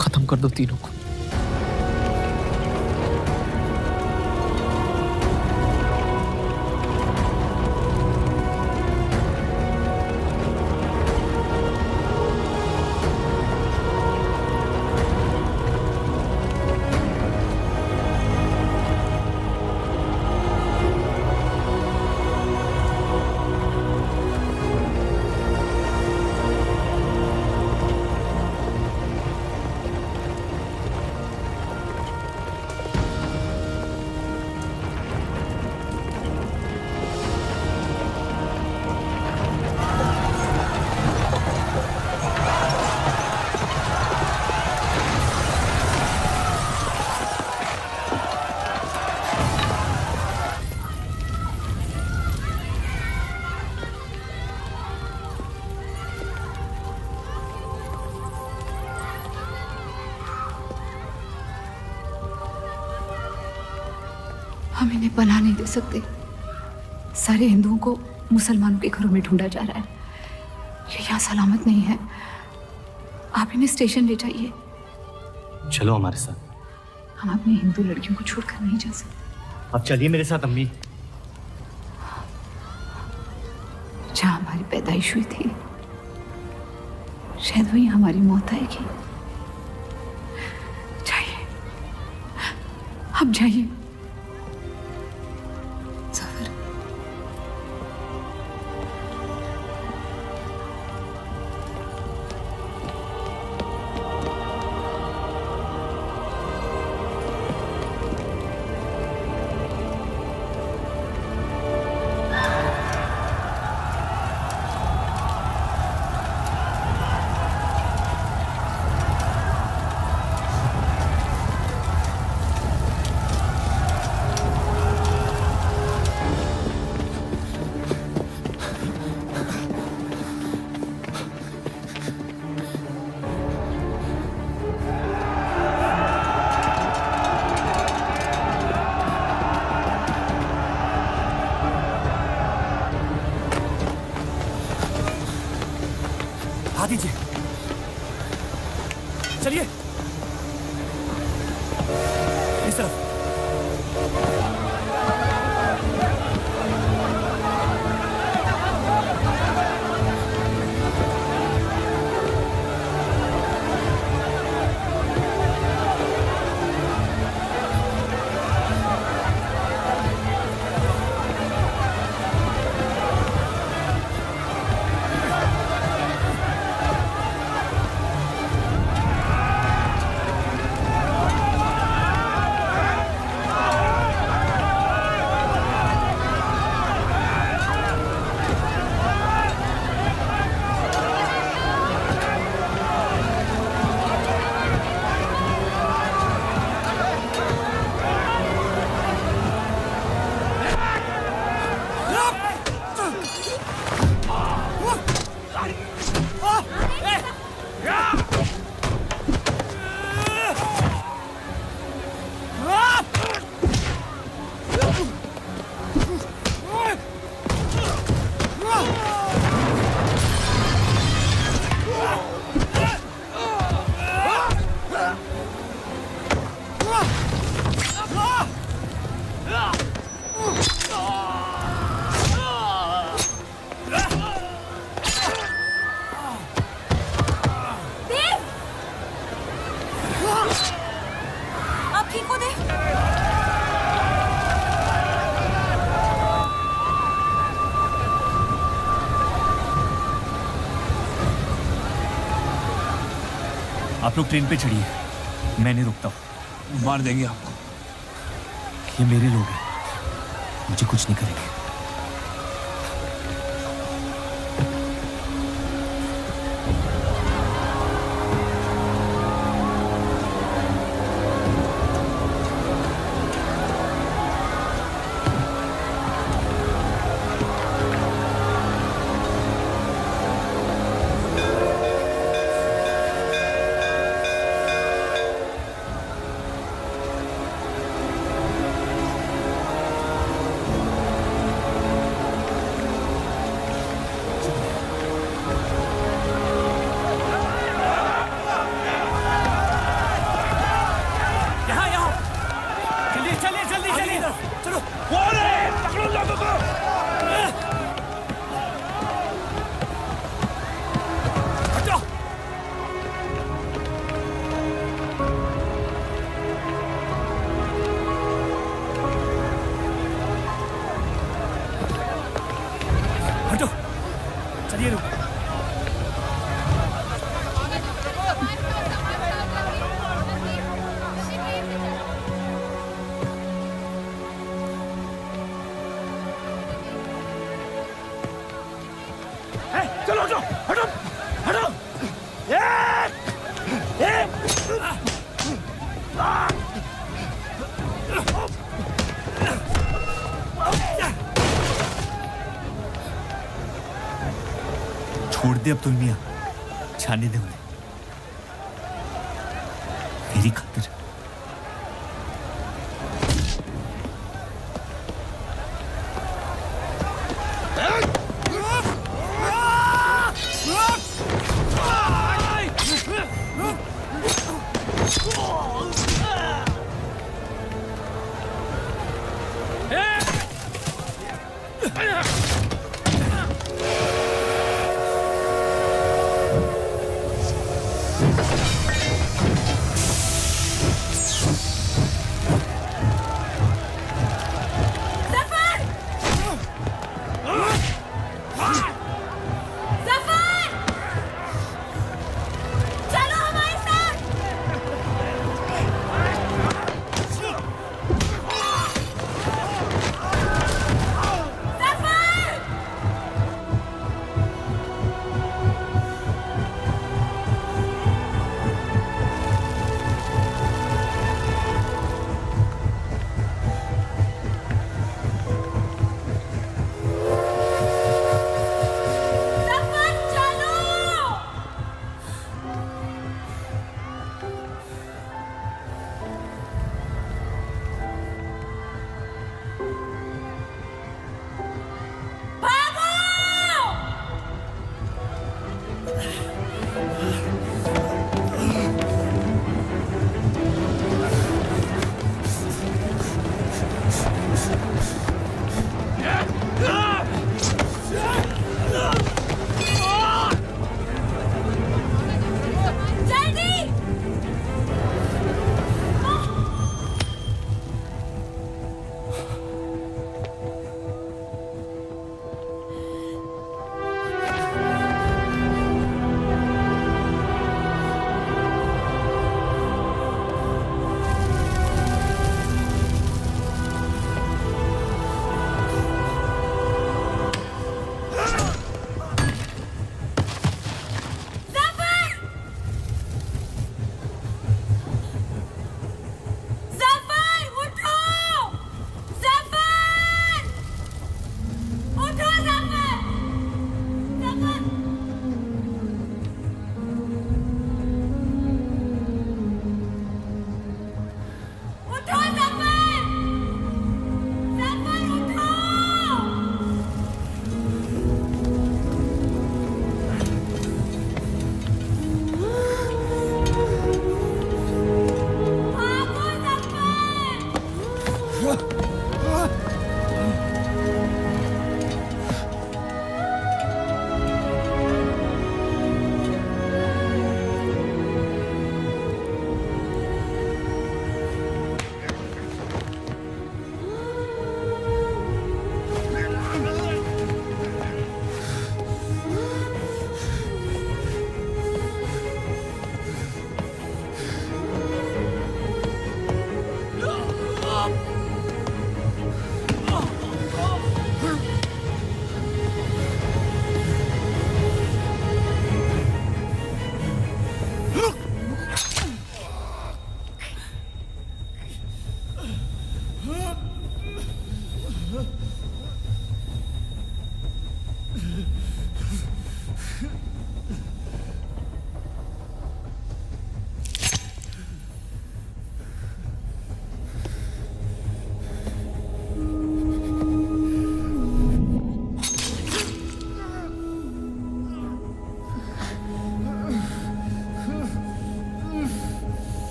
खत्म कर दो तीनों को। हम इन्हें पनाह नहीं दे सकते। सारे हिंदुओं को मुसलमानों के घरों में ढूंढा जा रहा है। ये यहाँ सलामत नहीं है। आप इन्हें स्टेशन ले जाइए। चलो हमारे साथ। हम अपनी हिंदू लड़कियों को छोड़कर नहीं जा सकते। आप चलिए मेरे साथ अम्मी। जहाँ हमारी पैदाइश हुई थी शायद वहीं हमारी मौत आएगी। जाइए, आप जाइए। बढ़ा दीजिए। चलिए इस तरफ। आप लोग ट्रेन पे चढ़िए, मैं नहीं रुकता हूँ। मार देंगे आपको। ये मेरे लोग हैं, मुझे कुछ नहीं करेंगे। छोड़ दे अब्दुल मियां, छाने दे उन्हें मेरी खातिर।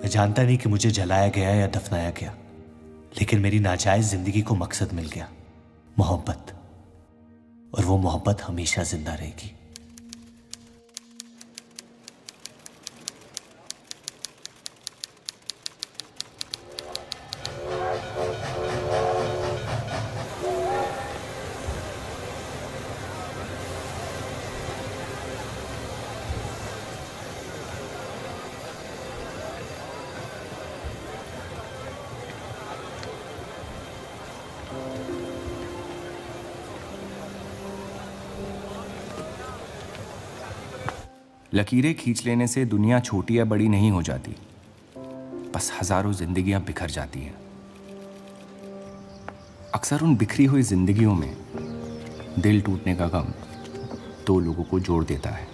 मैं जानता नहीं कि मुझे जलाया गया या दफनाया गया, लेकिन मेरी नाजायज जिंदगी को मकसद मिल गया, मोहब्बत। और वो मोहब्बत हमेशा जिंदा रहेगी। लकीरें खींच लेने से दुनिया छोटी या बड़ी नहीं हो जाती, बस हजारों जिंदगियां बिखर जाती हैं। अक्सर उन बिखरी हुई जिंदगियों में दिल टूटने का गम दो लोगों को जोड़ देता है।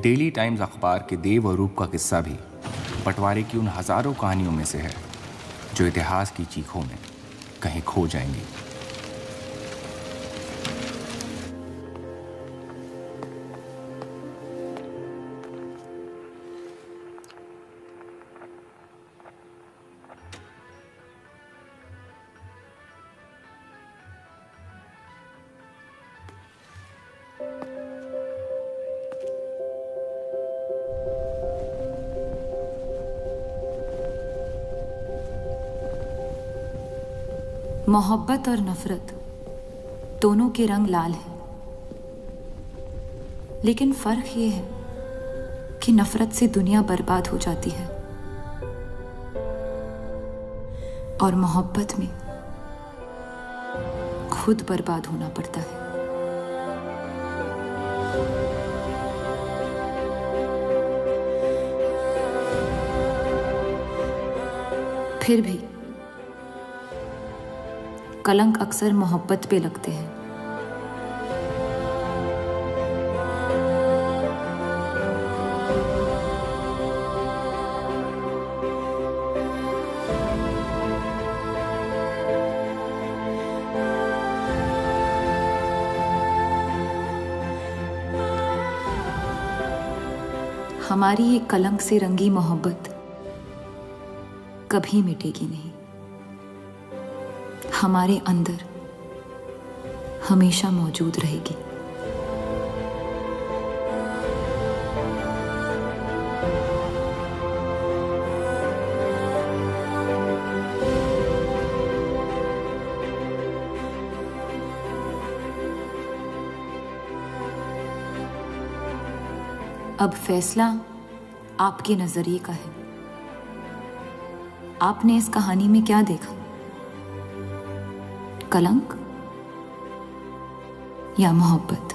डेली टाइम्स अखबार के देव और रूप का किस्सा भी बंटवारे की उन हजारों कहानियों में से है जो इतिहास की चीखों में कहीं खो जाएंगी। मोहब्बत और नफरत दोनों के रंग लाल हैं, लेकिन फर्क ये है कि नफरत से दुनिया बर्बाद हो जाती है और मोहब्बत में खुद बर्बाद होना पड़ता है। फिर भी कलंक अक्सर मोहब्बत पे लगते हैं। हमारी ये कलंक से रंगी मोहब्बत कभी मिटेगी नहीं, हमारे अंदर हमेशा मौजूद रहेगी। अब फैसला आपके नजरिए का है। आपने इस कहानी में क्या देखा? कलंक या मोहब्बत?